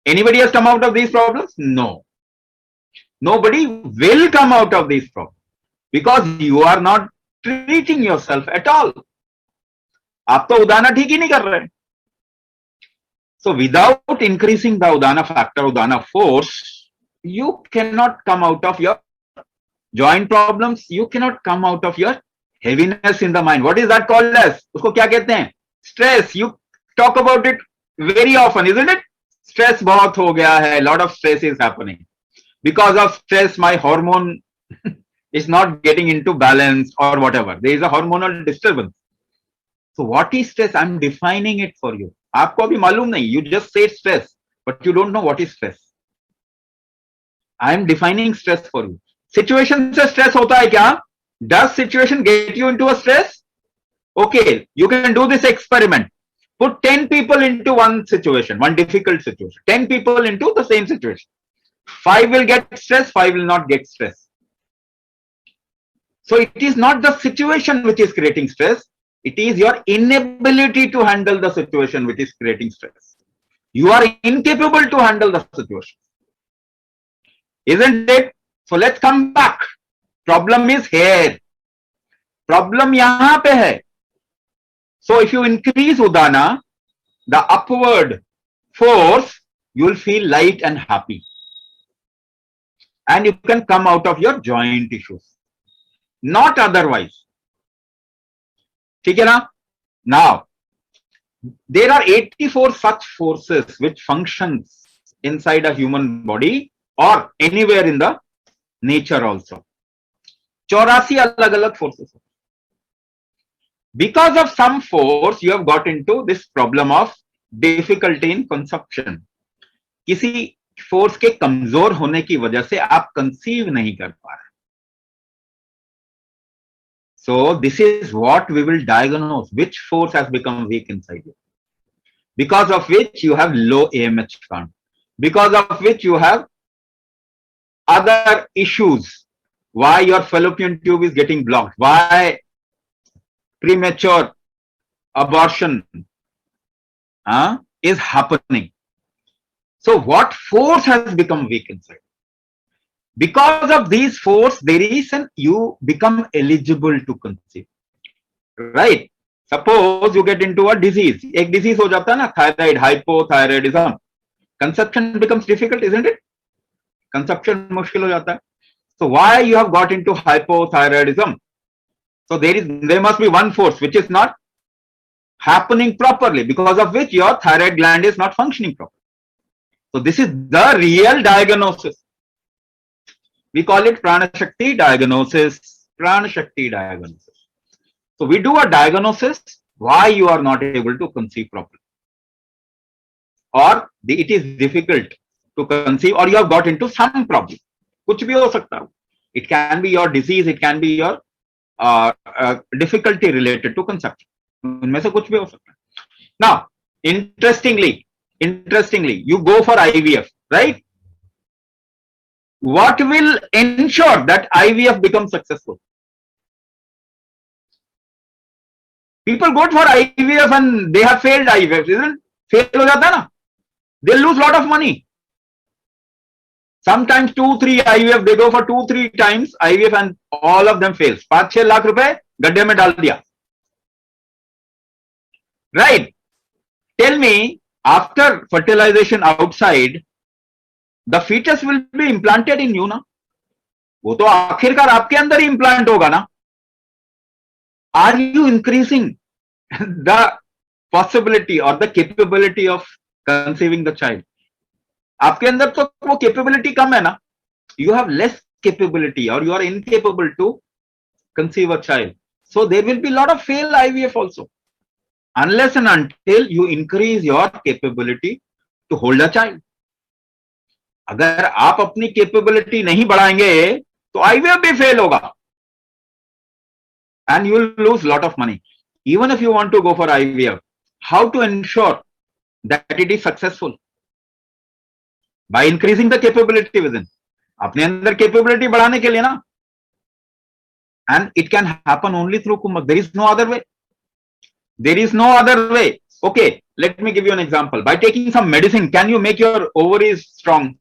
Anybody has come out of these problems? No. Nobody will come out of these problems because you are not treating yourself at all. आप तो उदाना ठीक ही नहीं कर रहे. So without increasing the Udana factor, Udana force, you cannot come out of your joint problems. You cannot come out of your heaviness in the mind. What is that called as? उसको क्या कहते हैं? Stress. You talk about it very often, isn't it? Stress बहुत हो गया है. Lot of stress is happening. Because of stress, my hormone is not getting into balance or whatever. There is a hormonal disturbance. So what is stress? I'm defining it for you. आपको अभी मालूम नहीं. You just say stress, but you don't know what is stress. I am defining stress for you. Situation से stress होता है क्या? Does situation get you into a stress? Okay, you can do this experiment. Put 10 people into one situation, one difficult situation. 10 people into the same situation. 5 will get stress, 5 will not get stress. So it is not the situation which is creating stress. It is your inability to handle the situation which is creating stress. You are incapable to handle the situation. Isn't it? So let's come back. Problem is here. Problem yahan pe hai. So if you increase Udana, the upward force, you will feel light and happy. And you can come out of your joint issues. Not otherwise. ठीक है ना? Now, there are 84 such forces which functions inside a human body or anywhere in the nature also. 84 अलग-अलग forces. Because of some force, you have got into this problem of difficulty in conception. किसी force के कमजोर होने की वजह से आप conceive नहीं कर पा रहे. So this is what we will diagnose, which force has become weak inside you, because of which you have low AMH count, because of which you have other issues, why your fallopian tube is getting blocked, why premature abortion is happening. So what force has become weak inside? Because of these force, there is an you become eligible to conceive, right? Suppose you get into a disease, एक disease हो जाता है ना, thyroid, hypothyroidism, conception becomes difficult, isn't it? Conception मुश्किल हो जाता है. So why you have got into hypothyroidism? So there must be one force which is not happening properly, because of which your thyroid gland is not functioning properly. So this is the real diagnosis. We call it Prana Shakti diagnosis. Prana Shakti diagnosis. So we do a diagnosis why you are not able to conceive properly, or it is difficult to conceive, or you have got into some problem. कुछ भी हो सकता है. It can be your disease, it can be your difficulty related to conception. उनमें से कुछ भी हो सकता है. Now, interestingly, you go for IVF, right? What will ensure that IVF becomes successful? People go for IVF and they have failed IVF, isn't? Fail हो जाता है ना? They lose lot of money. Sometimes 2-3 IVF, they go for 2-3 times IVF and all of them fails. 5-6 lakh रुपए गड्ढे में डाल दिया. Right? Tell me, after fertilization outside, the fetus will be implanted in you ना? वो तो आखिरकार आपके अंदर ही implant होगा ना? Are you increasing the possibility or the capability of conceiving the child? आपके अंदर तो वो capability कम है ना? You have less capability or you are incapable to conceive a child. So there will be a lot of failed IVF also, unless and until you increase your capability to hold a child. अगर आप अपनी capability नहीं बढ़ाएंगे तो IVF भी fail होगा, and you will lose lot of money. Even if you want to go for IVF, how to ensure that it is successful? By increasing the capabiliity within. अपने अंदर capability बढ़ाने के लिए ना. And it can happen only through Kumbhak. There is no other way. There is no other way. Okay, let me give you an example. By taking some medicine, can you make your ovaries strong?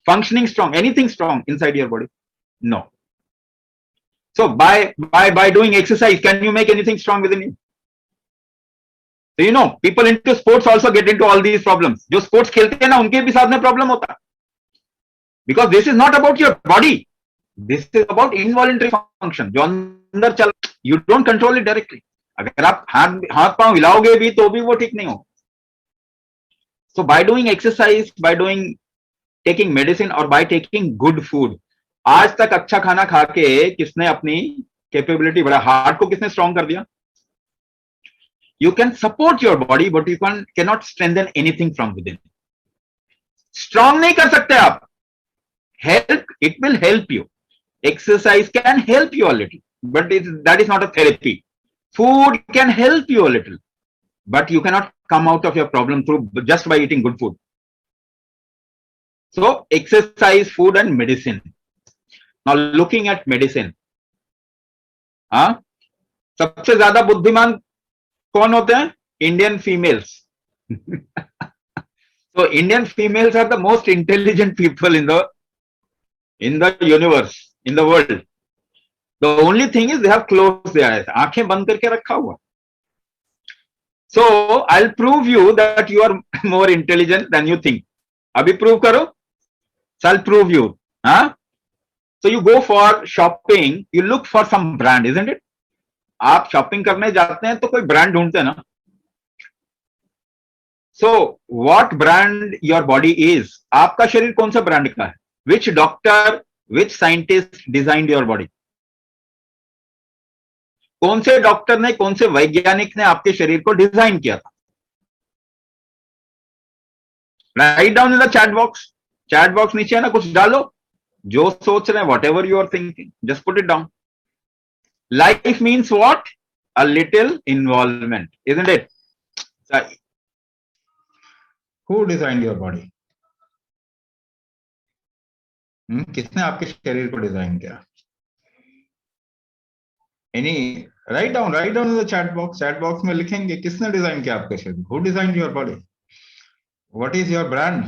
Functioning strong, anything strong inside your body? No. So by doing exercise, can you make anything strong within you? So you know, people into sports also get into all these problems. जो sports खेलते हैं ना, उनके भी साथ में problem होता है. Because this is not about your body. This is about involuntary function. जो अंदर चल, you don't control it directly. अगर आप हाथ पांव हिलाओगे भी तो भी वो ठीक नहीं होगा. So by doing exercise, by taking medicine or by taking good food, आज तक अच्छा खाना खा के किसने अपनी capability बढ़ा? हार्ट को किसने strong कर दिया? You can support your body, but you cannot strengthen anything from within. Strong नहीं कर सकते आप. Help, it will help you. Exercise can help you a little, but that is not a therapy. Food can help you a little, but you cannot come out of your problem through just by eating good food. So exercise, food and medicine. Now looking at medicine, हाँ, सबसे ज्यादा बुद्धिमान कौन होते हैं? Indian females. So Indian females are the most intelligent people in the universe, in the world. The only thing is they have closed their eyes. आंखें बंद करके रखा हुआ. So I'll prove you that you are more intelligent than you think. अभी prove करो. So I'll prove you. हाँ? So you go for shopping, you look for some brand, isn't it? आप shopping करने जाते हैं तो कोई brand ढूंढते हैं ना. So what brand your body is? आपका शरीर कौन सा brand का है? Which doctor, which scientist designed your body? कौन से डॉक्टर ने, कौन से वैज्ञानिक ने आपके शरीर को डिजाइन किया था? Right down in the chat box. Chat box नीचे है ना, कुछ डालो जो सोच रहे हैं, whatever you are thinking, just put it down. Life means what? A little involvement, isn't it? Who designed your body? किसने आपके शरीर को डिजाइन किया? Any right down in the chat box. Chat box में लिखेंगे किसने design किया आपके शरीर. Who designed your body? What is your brand?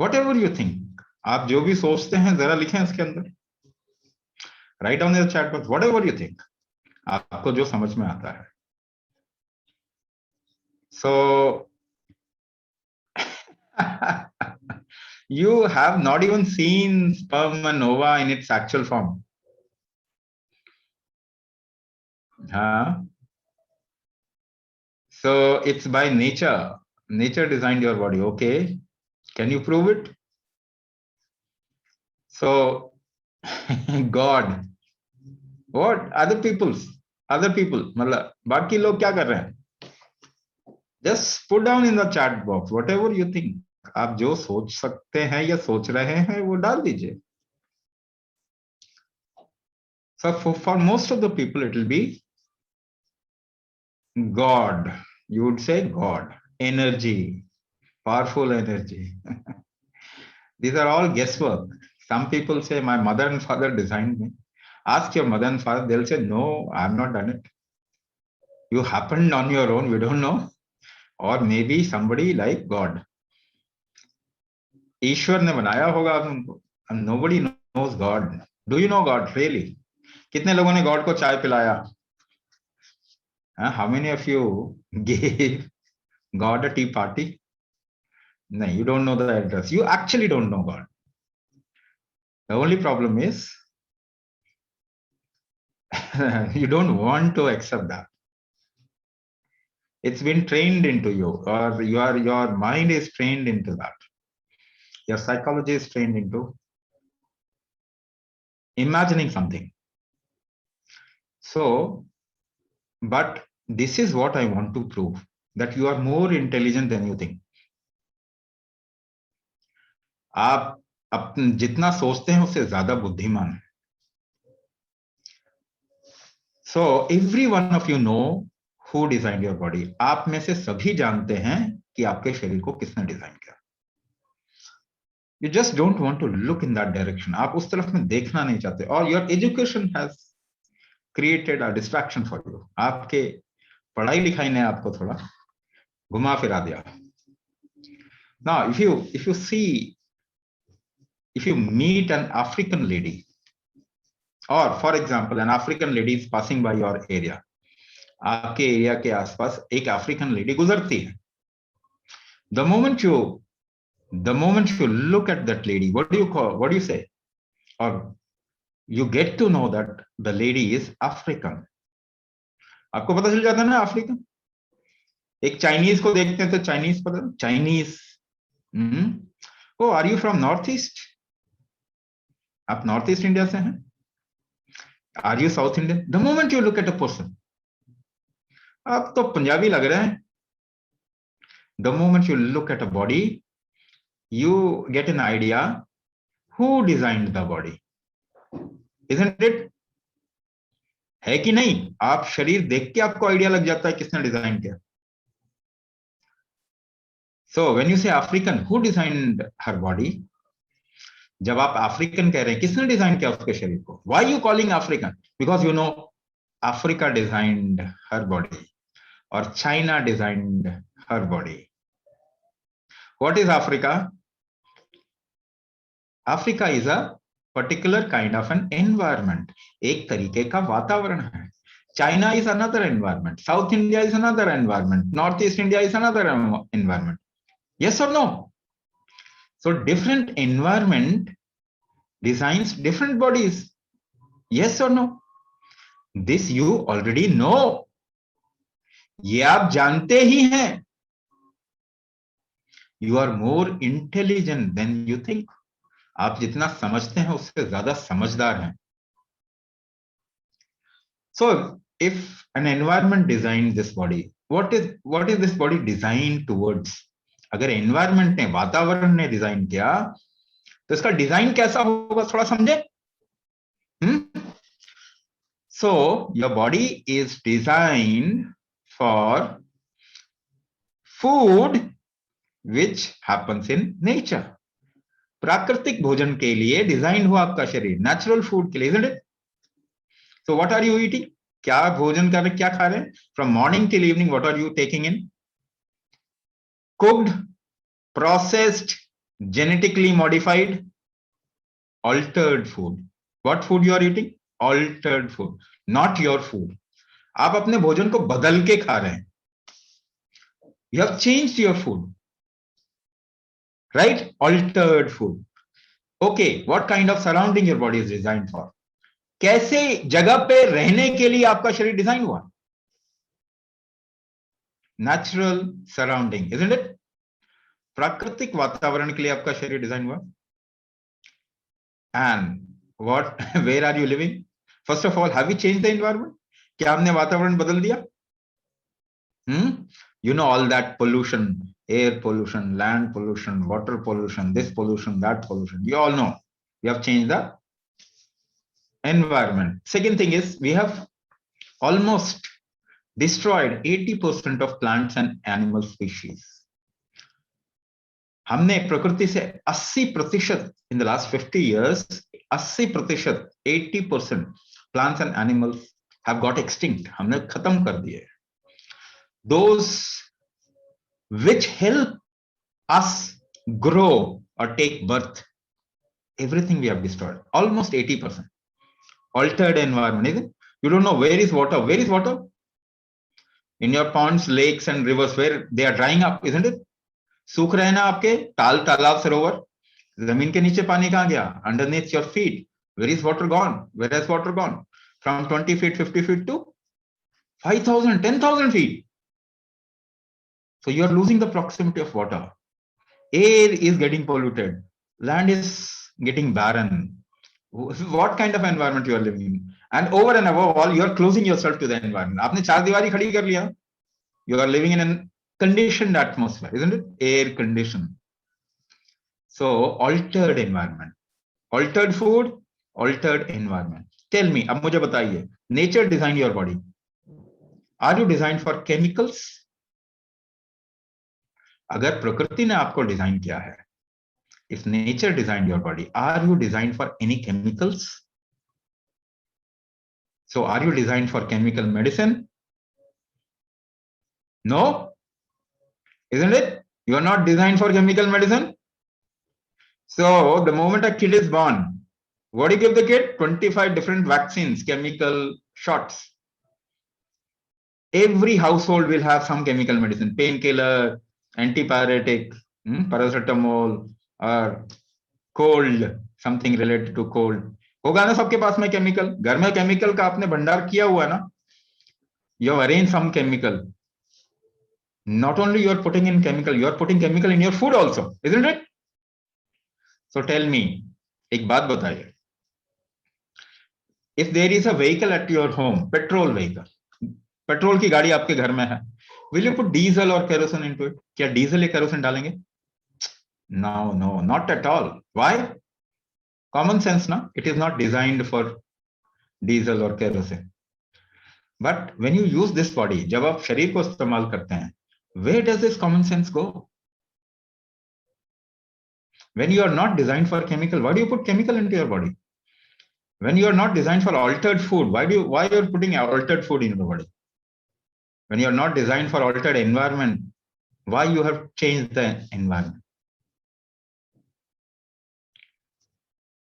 What ever you think, आप जो भी सोचते हैं जरा लिखें इसके अंदर. Right down in the chat box what ever you think, आपको जो समझ में आता है. सो you have not even seen sperm and ova in its actual form. So it's by nature. Nature designed your body. Okay. Can you prove it? So God, what? Other people, मतलब बाकी लोग क्या कर रहे हैं? Just put down in the chat box whatever you think. आप जो सोच सकते हैं या सोच रहे हैं वो डाल दीजिए. So for most of the people it will be God. You would say God, energy, powerful energy. These are all guesswork. Some people say my mother and father designed me. Ask your mother and father, they'll say no, I have not done it. You happened on your own, we don't know. Or maybe somebody like God. ईश्वर ने बनाया होगा उनको. And nobody knows God. Do you know God really? कितने लोगों ने God को चाय पिलाया? How many of you gave God a tea party? No, you don't know the address. You actually don't know God. The only problem is you don't want to accept that. It's been trained into you, or your mind is trained into that. Your psychology is trained into imagining something. So, but this is what I want to prove, that you are more intelligent than you think. आप जितना सोचते हैं उससे ज्यादा बुद्धिमान है. So every one of you know who designed your body. आप में से सभी जानते हैं कि आपके शरीर को किसने डिजाइन किया. You just don't want to look in that direction. आप उस तरफ में देखना नहीं चाहते. और your education has created a distraction for you. आपके पढ़ाई लिखाई ने आपको थोड़ा घुमा फिरा दिया. Now, if you see, if you meet an African lady, or for example, an African lady is passing by your area, आपके एरिया के आसपास एक अफ्रीकन लेडी गुजरती है. The moment you look at that lady, what do you say? Or you get to know that the lady is African. आपको पता चल जाता है ना अफ्रीकन. एक चाइनीज को देखते हैं तो चाइनीज पता, Chinese. Oh, are you from North East? आप नॉर्थ ईस्ट इंडिया से हैं? Are you South Indian? The moment you look at a person, आप तो पंजाबी लग रहे हैं. The moment you look at a body, you get an idea Who designed the body? Isn't it? है कि नहीं? आप शरीर देख के आपको आइडिया लग जाता है किसने डिजाइन किया. So when you say African, who designed her body? जब आप अफ्रीकन कह रहे हैं, किसने डिजाइन किया उसके शरीर को? Why you calling African? Because you know Africa designed her body or China designed her body. What is Africa? Africa is a particular kind of an environment. एक तरीके का वातावरण है. China is another environment. South India is another environment. Northeast India is another environment. Yes or no? So different environment designs different bodies. Yes or no? This you already know. ये आप जानते ही हैं. You are more intelligent than you think. आप जितना समझते हैं उससे ज्यादा समझदार हैं. So if an environment designed this body, what is this body designed towards? अगर environment ने, वातावरण ने डिजाइन किया तो इसका डिजाइन कैसा होगा, थोड़ा समझे. So your body is designed for food which happens in nature. प्राकृतिक भोजन के लिए डिजाइन हुआ आपका शरीर, नेचुरल फूड के लिए, isn't it? So what are you eating? क्या भोजन कर रहे, क्या खा रहे हैं? From morning till evening, what are you taking in? Cooked, processed, genetically modified, altered food. What food you are eating? Altered food, not your food. आप अपने भोजन को बदल के खा रहे हैं. You have changed your food. Right? Altered food. Okay, what kind of surrounding your body is designed for? कैसे जगह पे रहने के लिए आपका शरीर डिजाइन हुआ? Natural surrounding, isn't it? प्राकृतिक वातावरण के लिए आपका शरीर डिजाइन हुआ. And what, where are you living? First of all, have you changed the environment? क्या हमने वातावरण बदल दिया? You know all that pollution, air pollution, land pollution, water pollution, this pollution, that pollution. You all know. We have changed the environment. Second thing is we have almost destroyed 80% of plants and animal species. हमने प्रकृति से 80% in the last 50 years, 80%, 80% plants and animals have got extinct. हमने खत्म कर दिए. Those which help us grow or take birth, everything we have destroyed. Almost 80%. Altered environment, isn't it? You don't know where is water. Where is water? In your ponds, lakes and rivers, where they are drying up, isn't it? सूख रहे ना आपके ताल, तालाब, सरोवर. जमीन के नीचे पानी कहाँ गया? Underneath your feet. Where is water gone? Where has water gone? From 20 feet, 50 feet to 5,000, 10,000 feet. So you are losing the proximity of water. Air is getting polluted. Land is getting barren. What kind of environment you are living in? And over and above all, you are closing yourself to the environment. आपने चार दीवारी खड़ी कर लिया. You are living in a conditioned atmosphere, isn't it? Air conditioned. So altered environment, altered food, altered environment. Tell me, अब मुझे बताइए, nature designed your body. Are you designed for chemicals? अगर प्रकृति ने आपको डिजाइन किया है, if nature designed your body, are you designed for any chemicals? So are you designed for chemical medicine? No, isn't it? You are not designed for chemical medicine. So the moment a kid is born, what do you give the kid? 25 different vaccines, chemical shots. Every household will have some chemical medicine, painkiller, antipyretic, paracetamol, or cold, something related to cold. होगा ना सबके पास में chemical. घर में chemical का आपने भंडार किया हुआ ना. You have arranged some chemical. Not only you are putting in chemical, you are putting chemical in your food also, isn't it? So tell me, एक बात बताइए. If there is a vehicle at your home, petrol vehicle, petrol की गाड़ी आपके घर में है, will you put diesel or kerosene into it? क्या डीजल या केरोसिन डालेंगे? No, no, not at all. Why? Common sense, na? It is not designed for diesel or kerosene. But when you use this body, जब आप शरीर को इस्तेमाल करते हैं, where does this common sense go? When you are not designed for chemical, why do you put chemical into your body? When you are not designed for altered food, why you are putting altered food in your body? When you are not designed for altered environment, why you have changed the environment?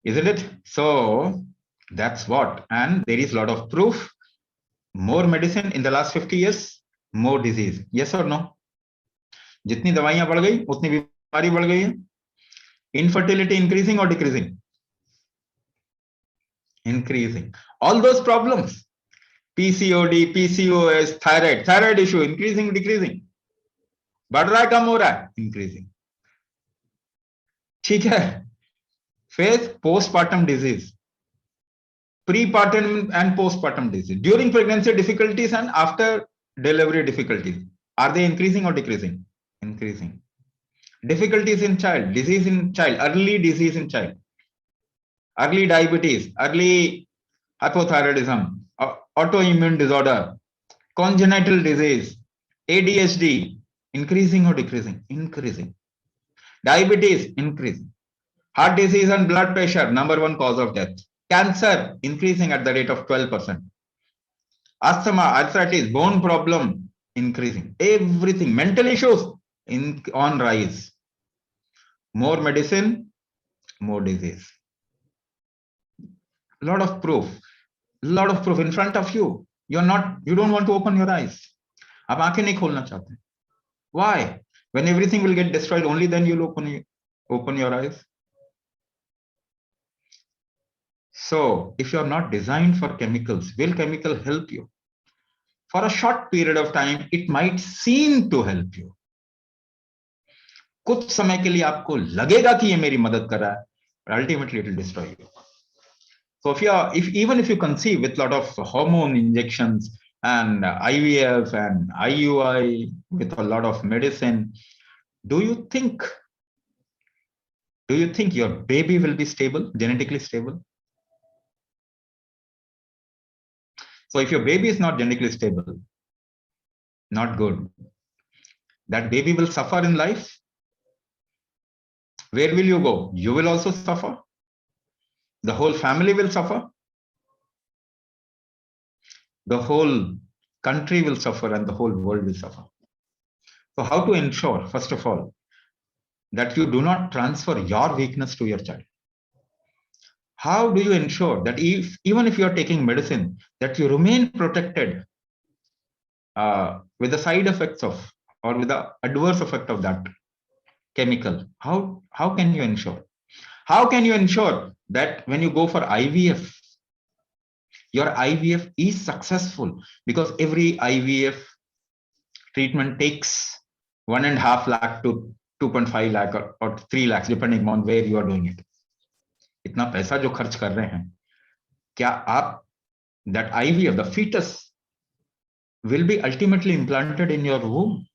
Isn't it? So that's what, and there is a lot of proof. More medicine in the last 50 years, more disease. Yes or no? जितनी दवाइयां बढ़ गई, उतनी बीमारी बढ़ गई है. Infertility increasing or decreasing? Increasing. All those problems, PCOD, PCOS, thyroid issue, increasing, decreasing. बढ़ रहा है, कम हो रहा है? Increasing. ठीक है. Fifth, postpartum disease. Prepartum and postpartum disease. During pregnancy difficulties and after delivery difficulties. Are they increasing or decreasing? Increasing. Difficulties in child, disease in child, early disease in child. Early diabetes, early hypothyroidism, autoimmune disorder, congenital disease, ADHD, increasing or decreasing? Increasing. Diabetes, increasing. Heart disease and blood pressure, number one cause of death. Cancer, increasing at the rate of 12%. Asthma, arthritis, bone problem, increasing. Everything, mental issues, on rise. More medicine, more disease. Lot of proof in front of you. You don't want to open your eyes. आप आंखें नहीं खोलना चाहते. Why? When everything will get destroyed, only then you'll open your eyes. So if you're not designed for chemicals, will chemical help you? For a short period of time, it might seem to help you. कुछ समय के लिए आपको लगेगा कि ये मेरी मदद कर रहा है, but ultimately it will destroy you. So even if you conceive with a lot of hormone injections and IVF and IUI with a lot of medicine, do you think your baby will be stable, genetically stable? So if your baby is not genetically stable, not good, that baby will suffer in life. Where will you go? You will also suffer. The whole family will suffer. The whole country will suffer and the whole world will suffer. So how to ensure, first of all, that you do not transfer your weakness to your child? How do you ensure that even if you are taking medicine, that you remain protected with the side effects of, or with the adverse effect of that chemical? How can you ensure? How can you ensure that when you go for IVF, your IVF is successful? Because every IVF treatment takes 1.5 lakh to 2.5 lakh or 3 lakhs, depending on where you are doing it. इतना पैसा जो खर्च कर रहे हैं, क्या आप that IVF, the fetus, will be ultimately implanted in your womb,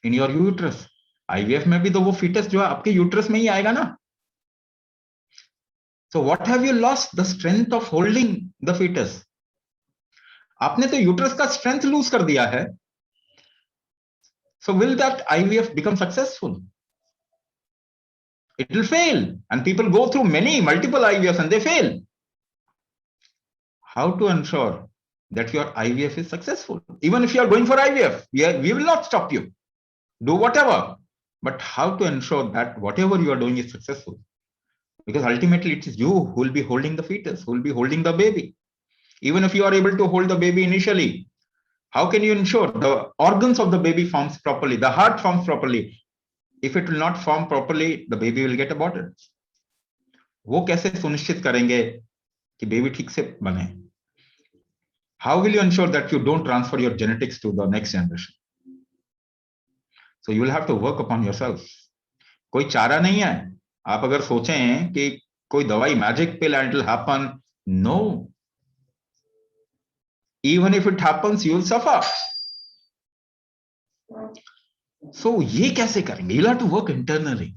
in your uterus? IVF में भी तो वो fetus जो है आपके uterus में ही आएगा ना. So what have you lost? The strength of holding the fetus. आपने तो uterus का strength lose कर दिया है. So will that IVF become successful? It will fail, and people go through multiple IVFs and they fail. How to ensure that your IVF is successful? Even if you are going for IVF, we will not stop you. Do whatever. But how to ensure that whatever you are doing is successful? Because ultimately it is you who will be holding the fetus, who will be holding the baby. Even if you are able to hold the baby initially, how can you ensure the organs of the baby forms properly, the heart forms properly? If it will not form properly, the baby will get aborted. वो कैसे सुनिश्चित करेंगे कि baby ठीक से बने? How will you ensure that you don't transfer your genetics to the next generation? So you will have to work upon yourself. कोई चारा नहीं है. आप अगर सोचें कि कोई दवाई magic pill and it will happen, no. Even if it happens, you will suffer. So ये कैसे करेंगे? You'll have to work internally.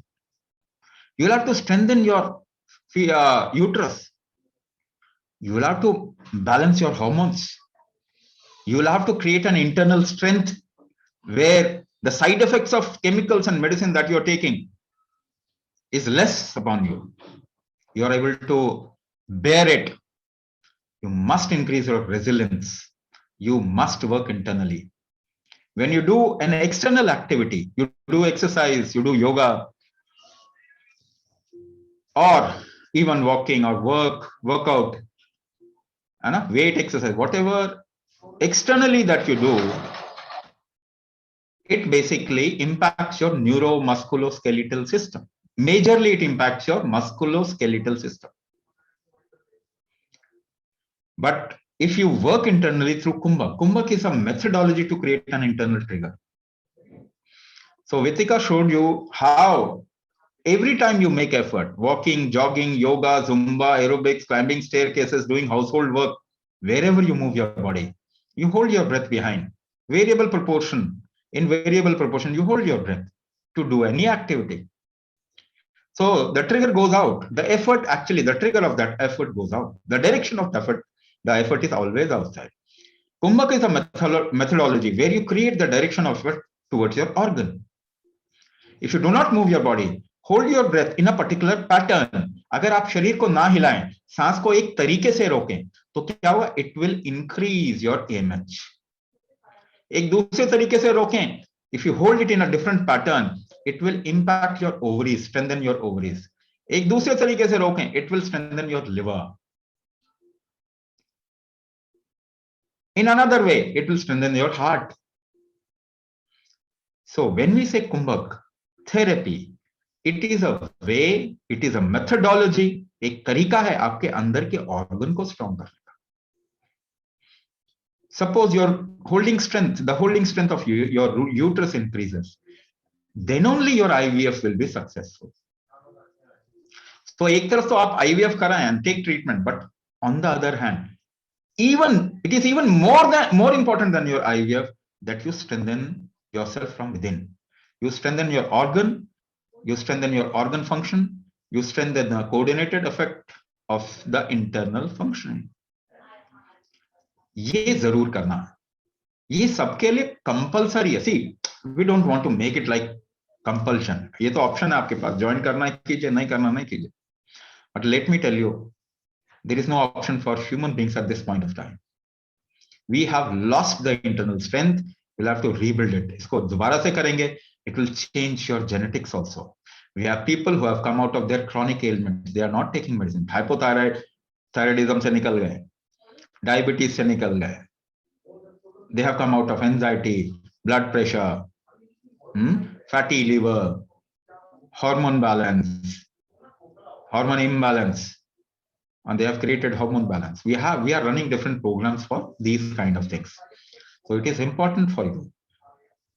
You'll have to strengthen your uterus, you will have to balance your hormones. You will have to create an internal strength where the side effects of chemicals and medicine that you're taking is less upon you. You are able to bear it. You must increase your resilience. You must work internally. When you do an external activity, you do exercise, you do yoga, or even walking or workout, and weight exercise, whatever externally that you do, it basically impacts your neuromusculoskeletal system. Majorly, it impacts your musculoskeletal system. But if you work internally through Kumbhak is a methodology to create an internal trigger. So Vitika showed you how every time you make effort, walking, jogging, yoga, Zumba, aerobics, climbing staircases, doing household work, wherever you move your body, you hold your breath behind. Variable proportion, in variable proportion, you hold your breath to do any activity. So the trigger goes out. The effort, actually, the trigger of that effort goes out. The direction of the effort is always outside. Kumbhak is a methodology where you create the direction of effort towards your organ. If you do not move your body, hold your breath in a particular pattern. अगर आप शरीर को ना हिलाएं, सांस को एक तरीके से रोकें, तो क्या हुआ? It will increase your AMH. एक दूसरे तरीके से रोकें. If you hold it in a different pattern, it will impact your ovaries, strengthen your ovaries. एक दूसरे तरीके से रोकें, it will strengthen your liver. In another way, it will strengthen your heart. So when we say Kumbhak therapy, it is a way, it is a methodology, एक तरीका है आपके अंदर के organ को strong करने का. Suppose your holding strength, the holding strength of your uterus increases, then only your IVF will be successful. So एक तरफ तो आप IVF कराएं and take treatment, but on the other hand, it is even more important than your IVF that you strengthen yourself from within. You strengthen your organ, you strengthen your organ function, you strengthen the coordinated effect of the internal functioning. ये जरूर करना, ये सबके लिए compulsory है. See, we don't want to make it like compulsion. ये तो option है आपके पास, ज्वाइन करना है कीजिए, नहीं करना नहीं कीजिए. But let me tell you, there is no option for human beings at this point of time. We have lost the internal strength. We'll have to rebuild it. इसको दोबारा से करेंगे. It will change your genetics also. We have people who have come out of their chronic ailments. They are not taking medicine. Hypothyroid, thyroidism से निकल गए. Diabetes से निकल गए. They have come out of anxiety, blood pressure, fatty liver, hormone balance, hormone imbalance, and they have created hormone balance. We are running different programs for these kind of things. So it is important for you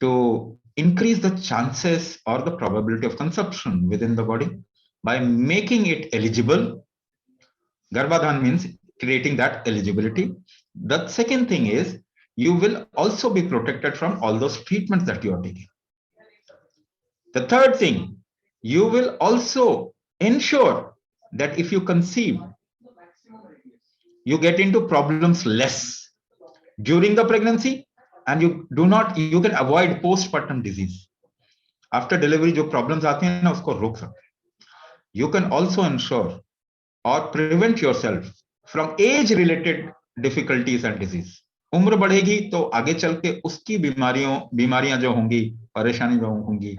to increase the chances or the probability of conception within the body by making it eligible. Garbhadhan means creating that eligibility. The second thing is you will also be protected from all those treatments that you are taking. The third thing, you will also ensure that if you conceive, you get into problems less during the pregnancy, and you can avoid postpartum disease. After delivery, जो problems आती हैं ना, उसको रोक सकते हैं. You can also ensure or prevent yourself from age-related difficulties and disease. उम्र बढ़ेगी तो आगे चल के उसकी बीमारियां जो होंगी, परेशानी जो होंगी,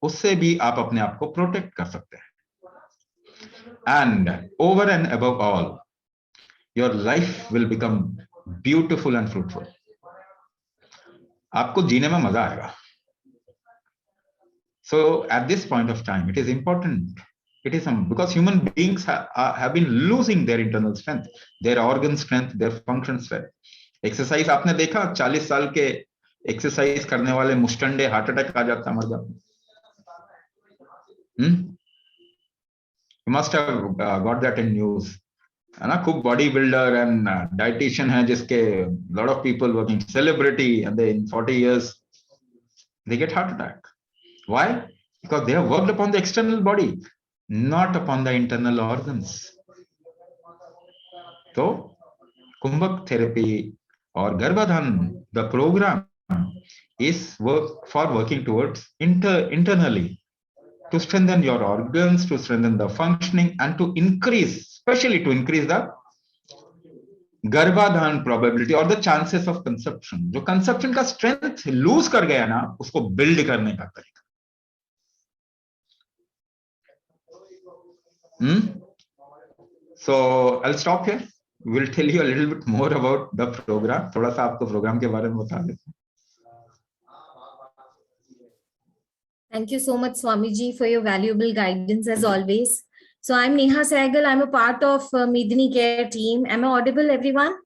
उससे भी आप अपने आप को प्रोटेक्ट कर सकते हैं. And over and above all, your life will become beautiful and fruitful. आपको जीने में मजा आएगा. So at this point of time, it is important. It is because human beings have been losing their internal strength, their organ strength, their function strength. Exercise आपने देखा, 40 साल के exercise करने वाले मुस्टंडे हार्ट अटैक आ जाता, मर जाते. You must have got that in news. है ना, खूब बॉडी बिल्डर एंड डाइटिशियन है जिसके lot of people working celebrity, and they in 40 years they get heart attack. Why? Because they have worked upon the external body. not upon the internal organs. So, Kumbhak therapy or Garbhadhan, the program is working towards internally to strengthen your organs, to strengthen the functioning, and to increase, especially to increase the गर्भाधान probability और the chances of conception. जो conception का strength loose कर गया ना, उसको build करने का तरीका. So I'll stop here. We'll tell you a little bit more about the program. थोड़ा सा आपको प्रोग्राम के बारे में बता देते हैं. Thank you so much, Swamiji, for your valuable guidance as always. So I'm Neha Sehgal. I'm a part of Medini Care team. Am I audible, everyone?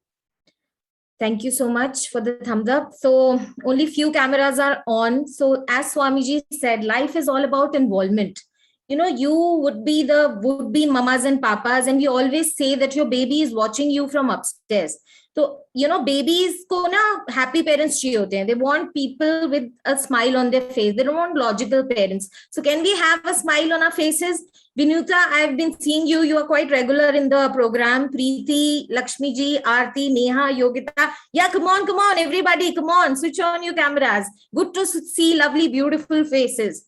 Thank you so much for the thumbs up. So only few cameras are on. So as Swamiji said, life is all about involvement. You know, you would be the would-be mamas and papas, and we always say that your baby is watching you from upstairs. So, you know, babies ko na happy parents chahiye hote hain. They want people with a smile on their face. They don't want logical parents. So can we have a smile on our faces? Vinuta, I've been seeing you. You are quite regular in the program. Preeti, Lakshmi ji, Aarti, Neha, Yogita. Yeah, come on, everybody, come on. Switch on your cameras. Good to see lovely, beautiful faces.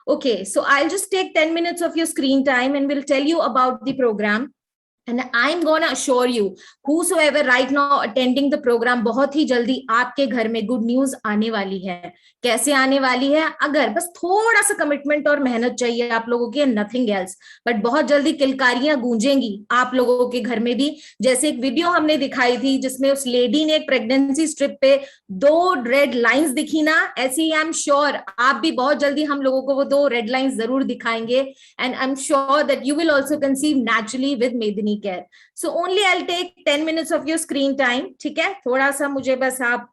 Okay, so I'll just take 10 minutes of your screen time and we'll tell you about the program. And I'm going to assure you, whosoever right now attending the program, बहुत ही जल्दी आपके घर में good news आने वाली है. कैसे आने वाली है? अगर बस थोड़ा सा कमिटमेंट और मेहनत चाहिए आप लोगों की, nothing else. बट बहुत जल्दी किलकारियां गूंजेंगी आप लोगों के घर में भी. जैसे एक वीडियो हमने दिखाई थी जिसमें उस लेडी ने एक प्रेगनेंसी स्ट्रिप पे 2 रेड लाइंस दिखी ना, ऐसे ही आई एम श्योर आप भी बहुत जल्दी हम लोगों को वो 2 रेड लाइंस जरूर दिखाएंगे. And I am sure that you will also conceive naturally with Medini care. So only I'll take 10 minutes of your screen time. ठीक है, थोड़ा सा मुझे बस आप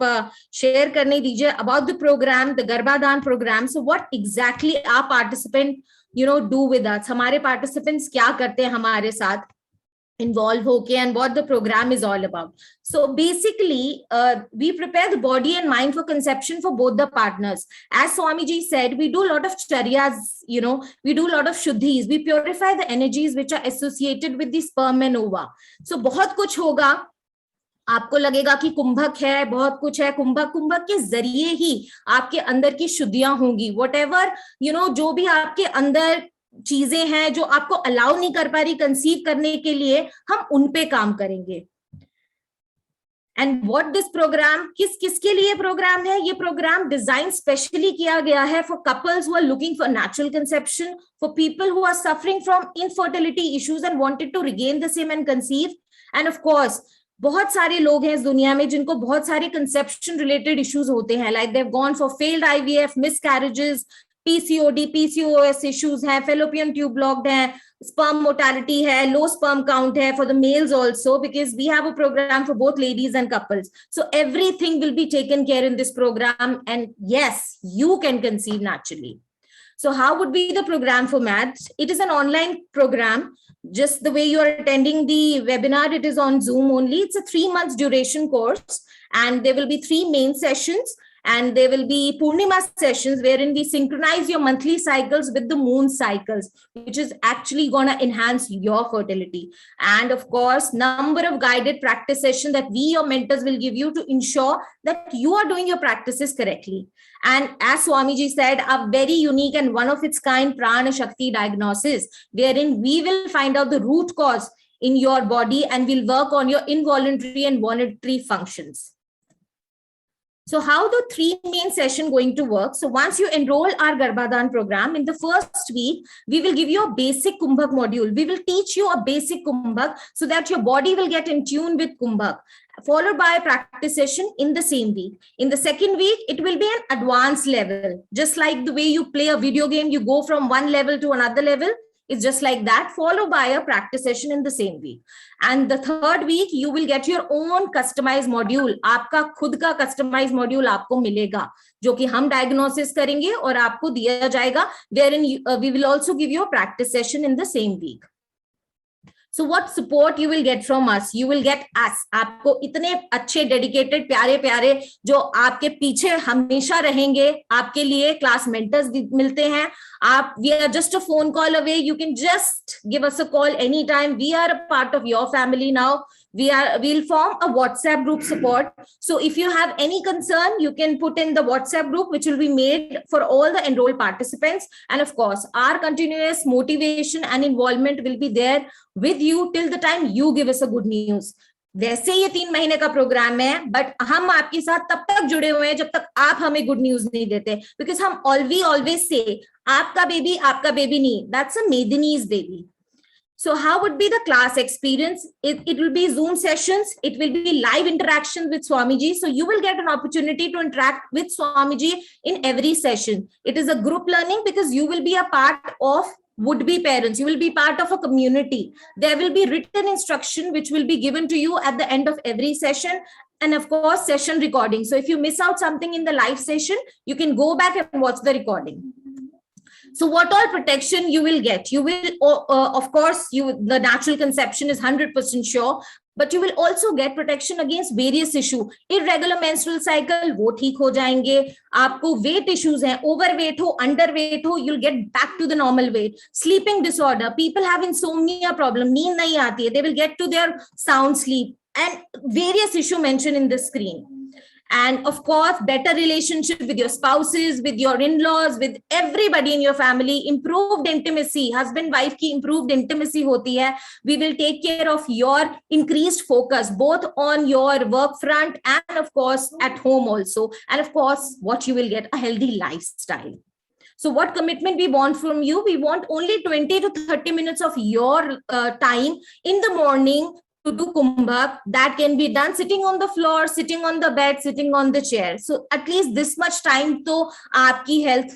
शेयर करने दीजिए about the program, the Garbhadhan program. So what exactly our participant, you know, do with us? हमारे participants क्या करते हैं हमारे साथ involve होके, and what the program is all about. So basically, we prepare the body and mind for conception for both the partners. As Swamiji said, we do a lot of charyas, you know, we do a lot of shuddhis. We purify the energies which are associated with the sperm and ova. So बहुत कुछ होगा. आपको लगेगा कि कुंभक है, बहुत कुछ है. कुंभक के जरिए ही आपके अंदर की शुद्धियां होंगी. Whatever, you know, जो भी आपके अंदर चीजें हैं जो आपको अलाउ नहीं कर पा रही कंसीव करने के लिए, हम उन पे काम करेंगे. एंड व्हाट दिस प्रोग्राम, किसके लिए प्रोग्राम है? ये प्रोग्राम डिजाइन स्पेशली किया गया है for couples who are looking for natural conception, for people who are suffering from infertility issues and wanted to regain the same and conceive. And of course बहुत सारे लोग हैं इस दुनिया में जिनको बहुत सारे कंसेप्शन रिलेटेड इश्यूज होते हैं, like they have gone for failed IVF, miscarriages, PCOD, PCOS issues है, fallopian tube blocked है, sperm mortality है, low sperm count है for the males also, because we have a program for both ladies and couples. So everything will be taken care in this program, and yes, you can conceive naturally. So how would be the program format? It is an online program. Just the way you are attending the webinar, it is on Zoom only. It's a 3 months duration course, and there will be 3 main sessions. And there will be Purnima sessions wherein we synchronize your monthly cycles with the moon cycles, which is actually going to enhance your fertility. And of course, number of guided practice sessions that we, your mentors, will give you to ensure that you are doing your practices correctly. And as Swamiji said, a very unique and one of its kind Prana Shakti diagnosis, wherein we will find out the root cause in your body and we'll work on your involuntary and voluntary functions. So how the 3 main session going to work? So once you enroll our Garbhadhan program, in the first week, we will give you a basic Kumbhak module. We will teach you a basic Kumbhak so that your body will get in tune with Kumbhak, followed by a practice session in the same week. In the second week, it will be an advanced level. Just like the way you play a video game, you go from one level to another level. It's just like that, followed by a practice session in the same week. And the third week, you will get your own customized module. आपका खुद का customized module आपको मिलेगा, जो कि हम diagnosis करेंगे और आपको दिया जाएगा, wherein we will also give you a practice session in the same week. So what support you will get from us? You will get us. आपको इतने अच्छे डेडिकेटेड प्यारे प्यारे जो आपके पीछे हमेशा रहेंगे, आपके लिए क्लास मेंटर्स मिलते हैं. आप, we are just a phone call away. You can just give us a call anytime. We are a part of your family now. We'll form a WhatsApp group support. So if you have any concern, you can put in the WhatsApp group, which will be made for all the enrolled participants. And of course, our continuous motivation and involvement will be there with you till the time you give us a good news. वैसे ये 3 महीने का programme है, but हम आपके साथ तब तक जुड़े हुए हैं जब तक आप हमें गुड न्यूज नहीं देते, बिकॉज हम ऑलवेज से आपका बेबी नहीं, दैट्स अ मेदिनीज baby. So how would be the class experience? It will be Zoom sessions. It will be live interaction with Swamiji. So you will get an opportunity to interact with Swamiji in every session. It is a group learning because you will be a part of would-be parents. You will be part of a community. There will be written instruction which will be given to you at the end of every session. And of course, session recording. So if you miss out something in the live session, you can go back and watch the recording. So what all protection you will get? You will, of course, the natural conception is 100% sure, but you will also get protection against various issues. Irregular menstrual cycle, वो ठीक हो जाएंगे. आपको weight issues हैं, overweight हो, underweight हो, you'll get back to the normal weight. Sleeping disorder, people have insomnia problem, नींद नहीं आती है, they will get to their sound sleep, and various issues mentioned in the screen. And of course, better relationship with your spouses, with your in-laws, with everybody in your family, improved intimacy, husband wife की improved intimacy होती है. We will take care of your increased focus, both on your work front and of course at home also. And of course, what you will get, a healthy lifestyle. So what commitment we want from you? We want only 20 to 30 minutes of your time in the morning to do kumbhak. That can be done sitting on the floor, sitting on the bed, sitting on the chair. So at least this much time to aapki health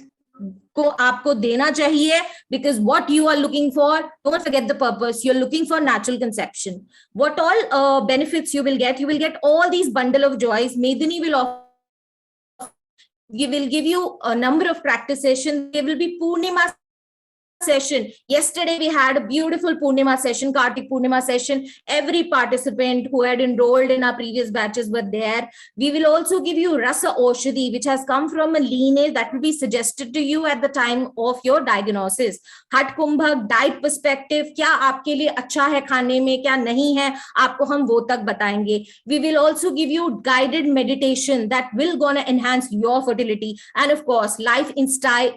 ko aapko dena chahiye, because what you are looking for, don't forget the purpose. You're looking for natural conception. What all benefits you will get all these bundle of joys. Medini will offer, will give you a number of practice sessions. There will be Purnima session. Yesterday we had a beautiful Purnima session, Kartik Purnima session. Every participant who had enrolled in our previous batches were there. We will also give you Rasa Oshadhi, which has come from a lineage that will be suggested to you at the time of your diagnosis. Hat Kumbhak, diet perspective, क्या आपके लिए अच्छा है खाने में, क्या नहीं है, आपको हम वो तक बताएंगे. We will also give you guided meditation that will gonna enhance your fertility. And of course, life in style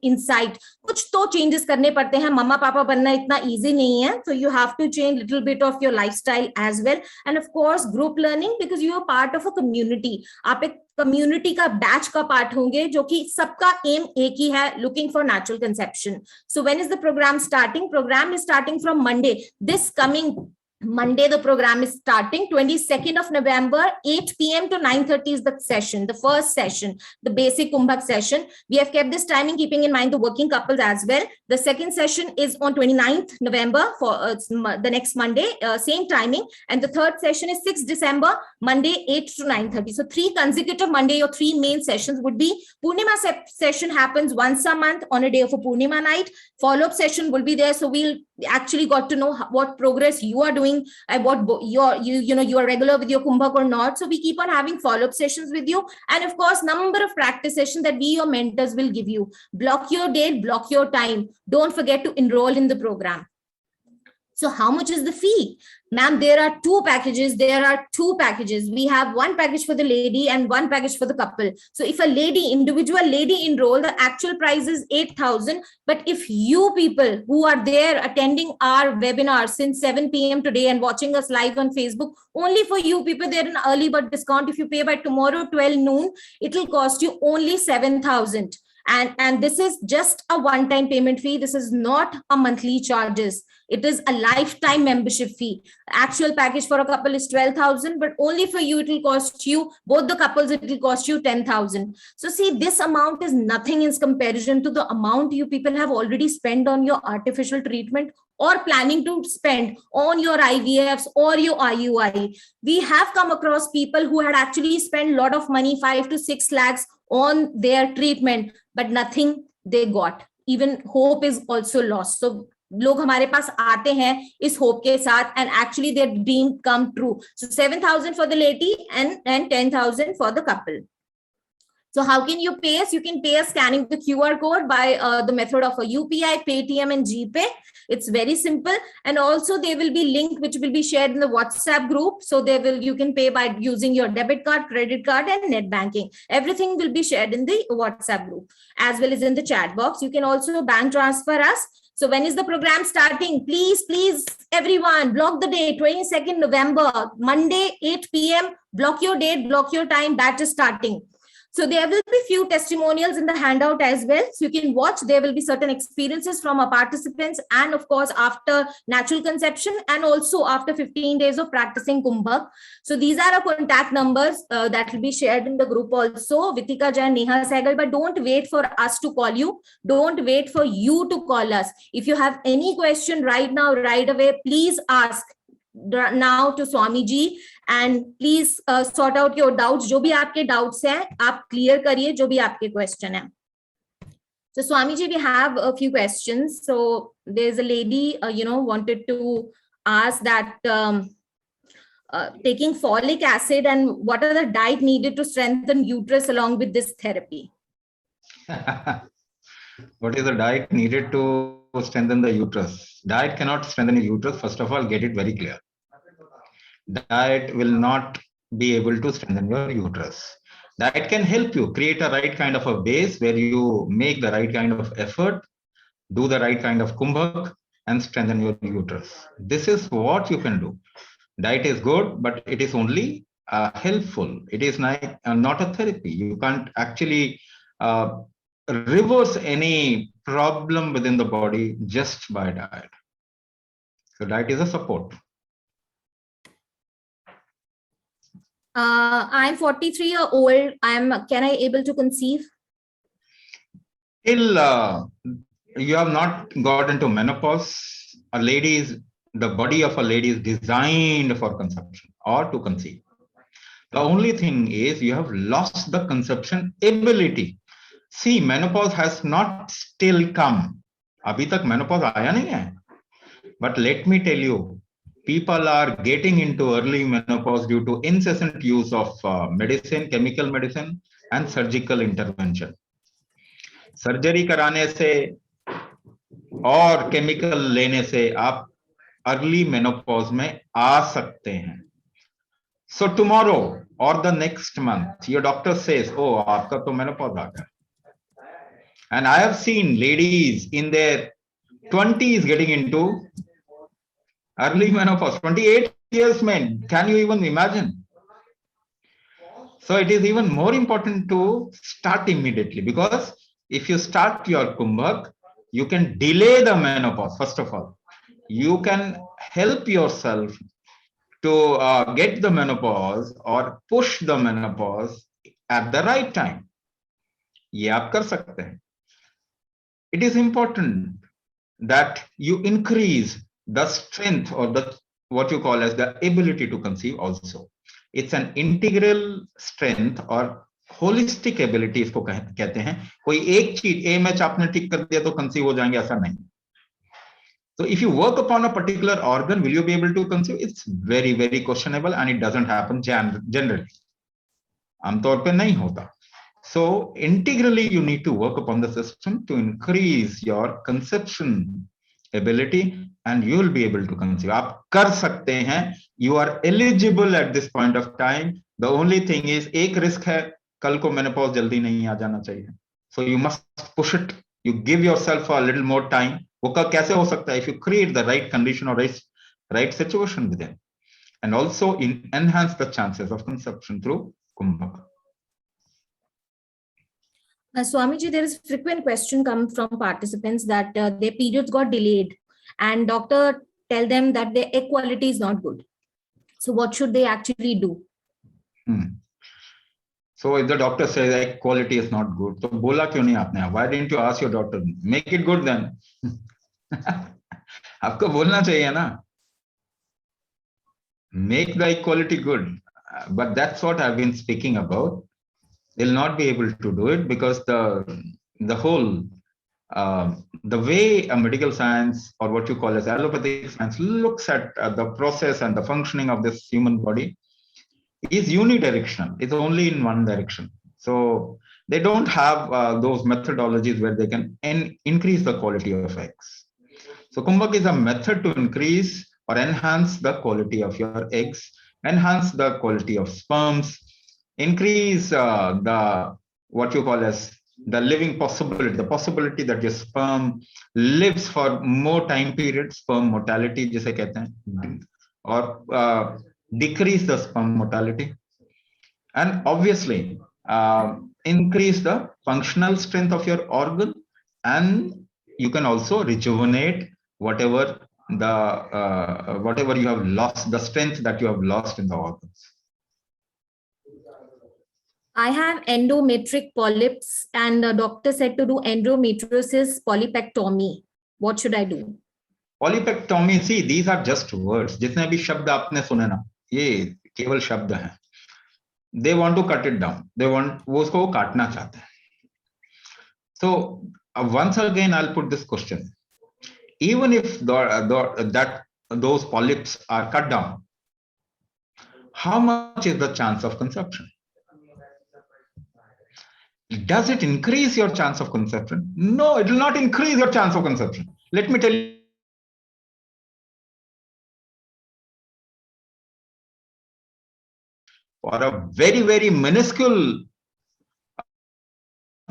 insight. कुछ तो चेंजेस करने पड़ते हैं. मम्मा पापा बनना इतना इजी नहीं है, so you have to change little bit of your lifestyle as well. And of course, group learning, because you are part of a community. आप एक कम्युनिटी का बैच का पार्ट होंगे जो कि सबका एम एक ही है, looking for natural conception. So when is the program starting? Program is starting from Monday. This coming Monday, the program is starting 22nd of November, 8 p.m. to 9:30 is the session, the first session, the basic Kumbhak session. We have kept this timing keeping in mind the working couples as well. The second session is on 29th November for the next Monday, same timing. And the third session is 6th December, Monday, 8 to 9:30. So 3 consecutive Monday or 3 main sessions would be Purnima session happens once a month on a day of a Purnima night. Follow-up session will be there. So we'll actually got to know what progress you are doing and what you are regular with your Kumbhak or not. So we keep on having follow-up sessions with you, and of course number of practice sessions that we, your mentors, will give you. Block your date, block your time. Don't forget to enroll in the program. So how much is the fee? Ma'am, there are two packages. We have one package for the lady and one package for the couple. So if a individual lady enroll, the actual price is 8,000. But if you people who are there attending our webinar since 7 p.m. today and watching us live on Facebook, only for you people, there an early bird discount. If you pay by tomorrow 12 noon, it will cost you only 7,000. And this is just a one-time payment fee. This is not a monthly charges. It is a lifetime membership fee. Actual package for a couple is 12,000, but only for you, it will cost you, both the couples, it will cost you 10,000. So see, this amount is nothing in comparison to the amount you people have already spent on your artificial treatment or planning to spend on your IVFs or your IUI. We have come across people who had actually spent a lot of money, 5 to 6 lakhs on their treatment, but nothing they got. Even hope is also lost. So लोग हमारे पास आते हैं इस hope के साथ, and actually their dream come true. So 7,000 for the lady and 10,000 for the couple. So how can you pay us? You can pay us scanning the QR code by the method of a UPI, Paytm and GPay. It's very simple. And also there will be link which will be shared in the WhatsApp group. So you can pay by using your debit card, credit card and net banking. Everything will be shared in the WhatsApp group as well as in the chat box. You can also bank transfer us. So when is the program starting? Please, everyone, block the date, 22nd November, Monday, 8 p.m. Block your date, block your time, batch is starting. So there will be few testimonials in the handout as well. So you can watch. There will be certain experiences from our participants, and of course, after natural conception and also after 15 days of practicing Kumbhak. So these are our contact numbers that will be shared in the group also. Vitika Jain, Neha Sehgal, but don't wait for us to call you. Don't wait for you to call us. If you have any question right now, right away, please ask now to Swami ji, and please sort out your doubts. जो भी आपके doubts हैं, आप clear करिए जो भी आपके question हैं. So Swami ji, we have a few questions. So there's a lady, wanted to ask that taking folic acid, and what are the diet needed to strengthen uterus along with this therapy? What is the diet needed to strengthen the uterus? Diet cannot strengthen the uterus. First of all, get it very clear. Diet will not be able to strengthen your uterus. Diet can help you create a right kind of a base where you make the right kind of effort, do the right kind of kumbhak, and strengthen your uterus. This is what you can do. Diet is good, but it is only helpful. It is not a therapy. You can't actually reverse any problem within the body just by diet. So diet is a support. I'm 43 years old. Can I able to conceive? Till you have not got into menopause, the body of a lady is designed for conception or to conceive. The only thing is you have lost the conception ability. See, menopause has not still come. Abhi tak menopause aaya nahi hai. But let me tell you, people are getting into early menopause due to incessant use of medicine, chemical medicine, and surgical intervention. Surgery कराने से और chemical लेने से आप early menopause में आ सकते हैं. So tomorrow or the next month, your doctor says, "Oh, आपका तो menopause आ गया." And I have seen ladies in their 20s getting into early menopause, 28 years, man. Can you even imagine? So it is even more important to start immediately, because if you start your kumbhak, you can delay the menopause. First of all, you can help yourself to get the menopause or push the menopause at the right time. ये आप कर सकते हैं. It is important that you increase the strength or what you call as the ability to conceive also. It's an integral strength or holistic ability इसको कहते हैं. कोई एक चीज A मैच आपने ठीक कर दिया तो conceive हो जाएंगे, ऐसा नहीं. So if you work upon a particular organ, will you be able to conceive? It's very, very questionable, and it doesn't happen generally. आमतौर पे नहीं होता. So integrally, you need to work upon the system to increase your conception ability, and you will be able to conceive. आप कर सकते हैं. You are eligible at this point of time. The only thing is, एक risk है, कल को menopause जल्दी नहीं आ जाना चाहिए. So you must push it. You give yourself a little more time. वो कैसे हो सकता है? If you create the right condition or right situation within, and also enhance the chances of conception through kumbhak. Swamiji, there is a frequent question come from participants that their periods got delayed and doctor tell them that their egg quality is not good. So what should they actually do? So if the doctor says egg quality is not good, तो बोला क्यों नहीं आपने? Why didn't you ask your doctor? Make it good then. आपको बोलना चाहिए ना. Make the egg quality good. But that's what I've been speaking about. They'll not be able to do it because the whole the way a medical science, or what you call as allopathic science, looks at the process and the functioning of this human body is unidirectional. It's only in one direction. So they don't have those methodologies where they can increase the quality of eggs. So Kumbhak is a method to increase or enhance the quality of your eggs, enhance the quality of sperms, increase the what you call as the living possibility, the possibility that your sperm lives for more time period, sperm mortality जिसे कहते हैं, or decrease the sperm mortality, and obviously increase the functional strength of your organ, and you can also rejuvenate whatever you have lost, the strength that you have lost in the organs. I have endometric polyps, and the doctor said to do endometriosis polypectomy. What should I do? Polypectomy, see, these are just words. जितने भी शब्द आपने सुने ना, ये केवल शब्द हैं. They want to cut it down. वो उसको काटना चाहते हैं. So once again, I'll put this question. Even if those polyps are cut down, how much is the chance of conception? Does it increase your chance of conception? No, it will not increase your chance of conception. Let me tell you. For a very, very minuscule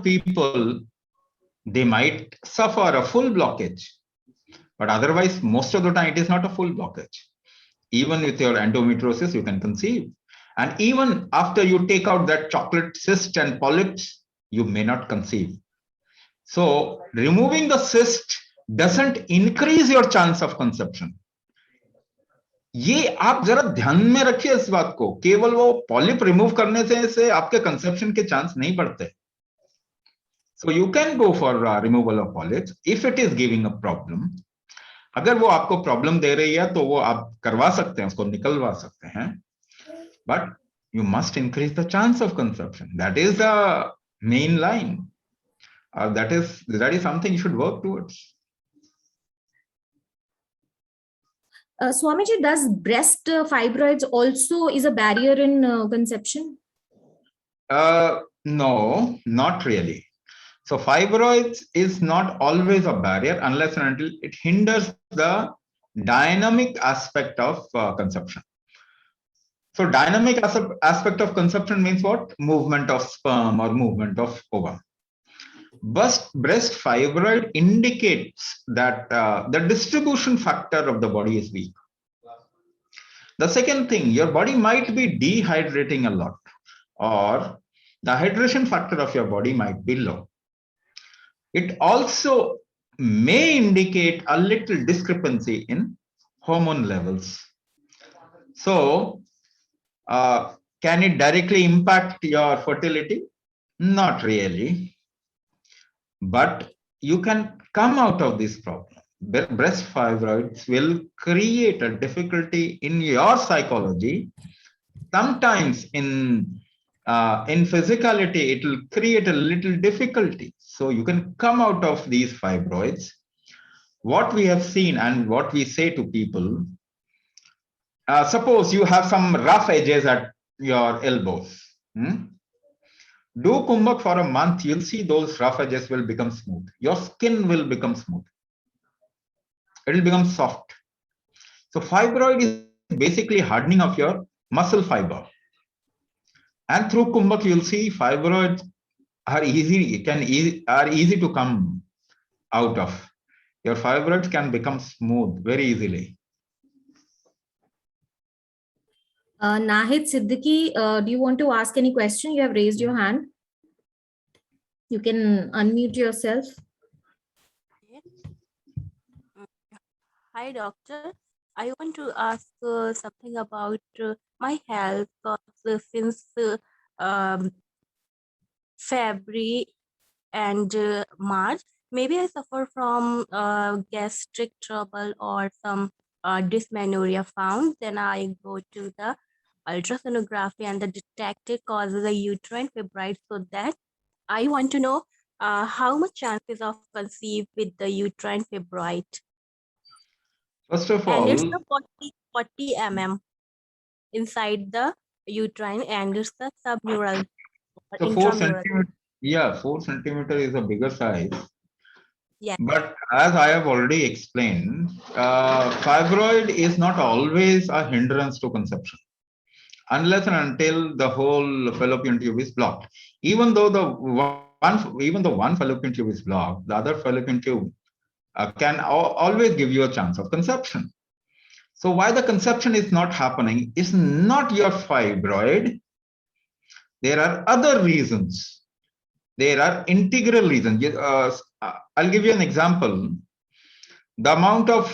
people, they might suffer a full blockage. But otherwise, most of the time, it is not a full blockage. Even with your endometriosis, you can conceive. And even after you take out that chocolate cyst and polyps, you may not conceive. So removing the cyst doesn't increase your chance of conception. ये आप जरा ध्यान में रखिए इस बात को. केवल वो पॉलिप रिमूव करने से आपके कंसेप्शन के चांस नहीं बढ़ते. So you can go for removal of polyps if it is giving a problem. अगर वो आपको प्रॉब्लम दे रही है तो वो आप करवा सकते हैं, उसको निकलवा सकते हैं. But you must increase the chance of conception. That is the main line. That is something you should work towards. Swamiji, does breast fibroids also is a barrier in conception? No, not really. So fibroids is not always a barrier unless and until it hinders the dynamic aspect of conception. So dynamic aspect of conception means what? Movement of sperm or movement of ovum. Breast fibroid indicates that the distribution factor of the body is weak. The second thing, your body might be dehydrating a lot, or the hydration factor of your body might be low. It also may indicate a little discrepancy in hormone levels. So, can it directly impact your fertility? Not really. But you can come out of this problem. Breast fibroids will create a difficulty in your psychology. Sometimes in physicality, it will create a little difficulty. So you can come out of these fibroids. What we have seen and what we say to people, suppose you have some rough edges at your elbows. Do Kumbhak for a month, you'll see those rough edges will become smooth. Your skin will become smooth. It will become soft. So fibroid is basically hardening of your muscle fiber. And through Kumbhak, you'll see fibroids are easy to come out of. Your fibroids can become smooth very easily. Nahid Siddiqui, do you want to ask any question? You have raised your hand. You can unmute yourself. Hi, doctor. I want to ask something about my health. Since February and March, maybe I suffer from gastric trouble or some dysmenorrhea found. Then I go to the ultrasonography and the detected causes a uterine fibroid. So that I want to know how much chances of conceive with the uterine fibroid? First of And it's all, the 40 mm inside the uterine, and it's the submural or so 4 intramural. centimeter, yeah, 4 centimeter is a bigger size. Yeah. But as I have already explained, fibroid is not always a hindrance to conception, unless and until the whole fallopian tube is blocked. Even though one fallopian tube is blocked, the other fallopian tube can always give you a chance of conception. So why the conception is not happening is not your fibroid. There are other reasons. There are integral reasons. I'll give you an example. The amount of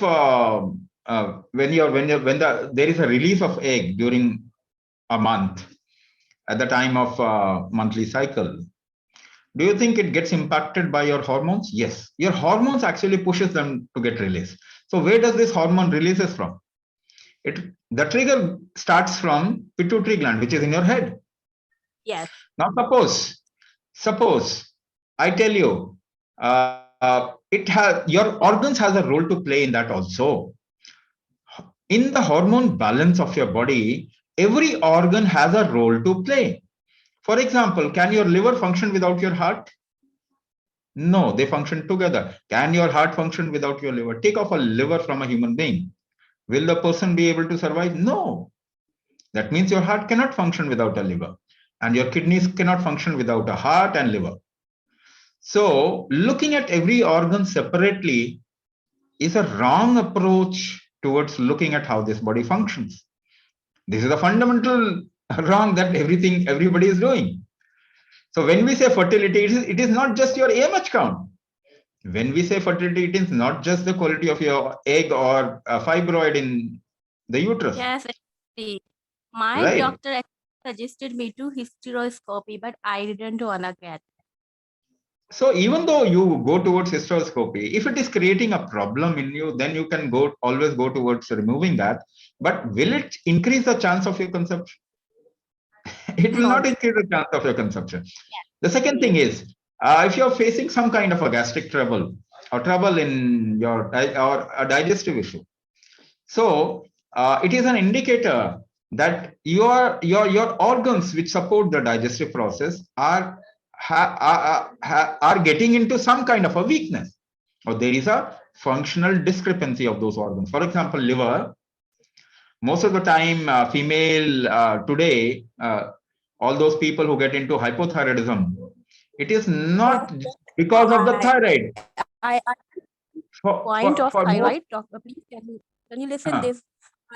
when there is a release of egg during a month at the time of monthly cycle, do you think it gets impacted by your hormones? Yes, your hormones actually pushes them to get released. So where does this hormone releases from? The trigger starts from pituitary gland, which is in your head. Yes. Now suppose I tell you your organs has a role to play in that also. In the hormone balance of your body, every organ has a role to play. For example, can your liver function without your heart? No, they function together. Can your heart function without your liver? Take off a liver from a human being. Will the person be able to survive? No. That means your heart cannot function without a liver, and your kidneys cannot function without a heart and liver. So looking at every organ separately is a wrong approach towards looking at how this body functions. This is a fundamental wrong that everybody is doing. So when we say fertility, it is not just your AMH count. When we say fertility, it is not just the quality of your egg or a fibroid in the uterus. Yes, actually. My Right. doctor suggested me to hysteroscopy, but I didn't wanna get. So even though you go towards hysteroscopy, if it is creating a problem in you, then you can always go towards removing that. But will it increase the chance of your conception? It will No. not increase the chance of your conception. The second thing is, if you're facing some kind of a gastric trouble or trouble in your or a digestive issue, so it is an indicator that your organs which support the digestive process are getting into some kind of a weakness, or there is a functional discrepancy of those organs. For example, liver. Most of the time, female today, all those people who get into hypothyroidism, it is not because of the thyroid. Point of For most, thyroid, doctor, please can you listen this?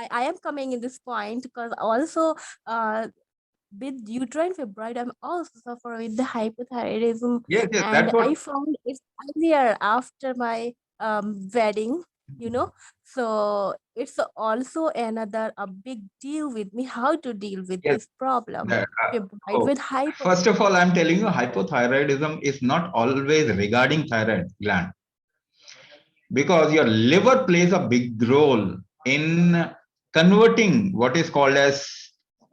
I am coming in this point because also with uterine fibroid, I'm also suffering with the hypothyroidism. yes, And that's what. I found it earlier after my wedding, so it's also a big deal with me how to deal with Yes. this problem. Fibroid So with hypo. first of all, I'm telling you, hypothyroidism is not always regarding thyroid gland, because your liver plays a big role in converting what is called as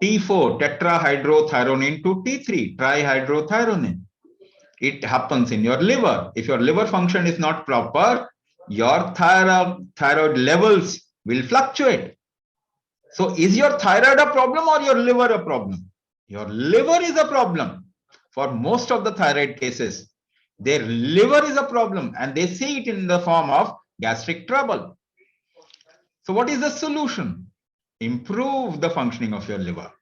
T4 tetrahydrothyronine to T3 trihydrothyronine. It happens in your liver. If your liver function is not proper, your thyroid levels will fluctuate. So is your thyroid a problem or your liver a problem? Your liver is a problem. For most of the thyroid cases, their liver is a problem, and they see it in the form of gastric trouble. So what is the solution? Improve the functioning of your liver.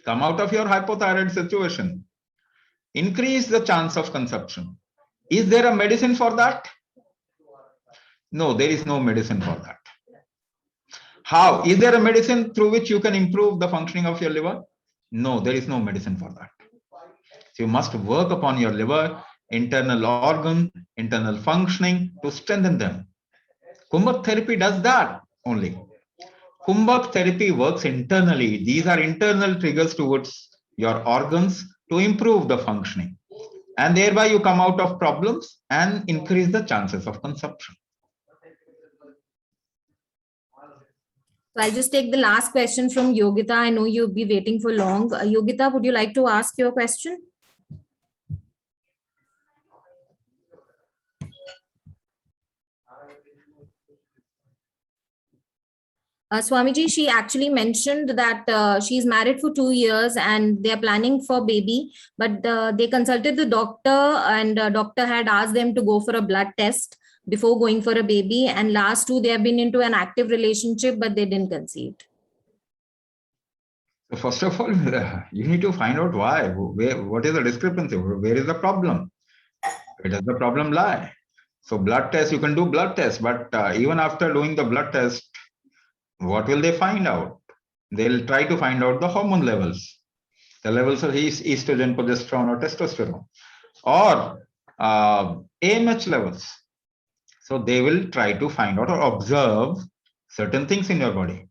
Come out of your hypothyroid situation. Increase the chance of conception. Is there a medicine for that? No, there is no medicine for that. How? Is there a medicine through which you can improve the functioning of your liver? No, there is no medicine for that. So you must work upon your liver, internal organ, internal functioning to strengthen them. Kumbhak therapy does that only. Kumbhak therapy works internally. These are internal triggers towards your organs to improve the functioning. And thereby you come out of problems and increase the chances of conception. So I'll just take the last question from Yogita. I know you'll be waiting for long. Yogita, would you like to ask your question? Swamiji, she actually mentioned that she's married for 2 years and they're planning for baby, but they consulted the doctor and doctor had asked them to go for a blood test before going for a baby. And last 2, they have been into an active relationship, but they didn't conceive. So first of all, you need to find out why. What is the discrepancy? Where is the problem? Where does the problem lie? So blood test, you can do blood test, but even after doing the blood test, what will they find out? They'll try to find out the hormone levels, the levels of estrogen, progesterone, or testosterone, or AMH levels. So they will try to find out or observe certain things in your body.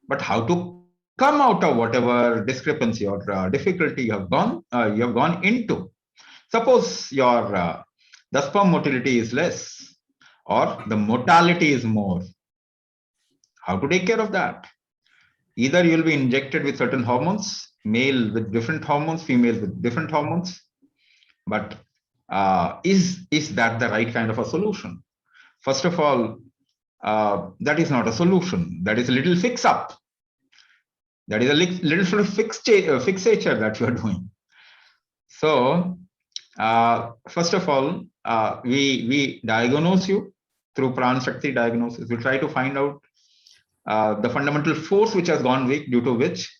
But how to come out of whatever discrepancy or difficulty you have gone into? Suppose your the sperm motility is less or the mortality is more. How to take care of that? Either you will be injected with certain hormones, male with different hormones, female with different hormones. But is that the right kind of a solution? First of all, that is not a solution. That is a little fix up. That is a little sort of fixature that you are doing. So first of all, we diagnose you through Pran Shakti diagnosis. We try to find out the fundamental force which has gone weak, due to which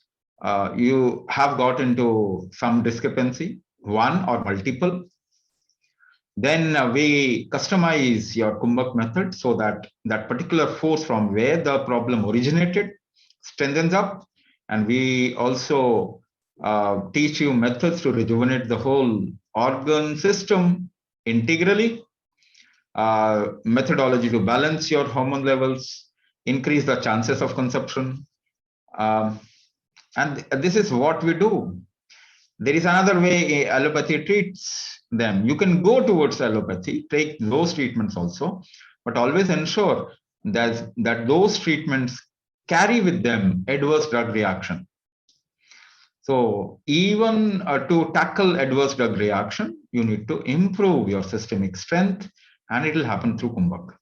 you have got into some discrepancy, one or multiple. Then we customize your Kumbhak method so that that particular force from where the problem originated strengthens up. And we also teach you methods to rejuvenate the whole organ system integrally, methodology to balance your hormone levels, increase the chances of conception. And this is what we do. There is another way allopathy treats them. You can go towards allopathy, take those treatments also, but always ensure that those treatments carry with them adverse drug reaction. So even to tackle adverse drug reaction, you need to improve your systemic strength, and it will happen through Kumbhak.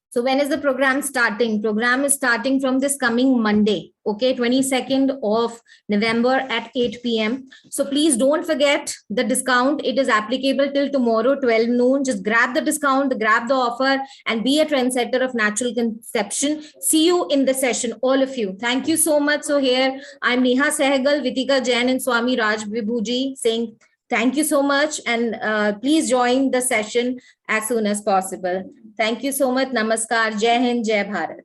So when is the program starting? Program is starting from this coming Monday, okay, 22nd of November at 8 p.m. So please don't forget the discount. It is applicable till tomorrow, 12 noon. Just grab the discount, grab the offer, and be a trendsetter of natural conception. See you in the session, all of you. Thank you so much. So here, I'm Neha Sehgal, Vitika Jain, and Swami Raj Vibhuji saying thank you so much. And please join the session as soon as possible. Thank you so much. Namaskar. Jai Hind, Jai Bharat.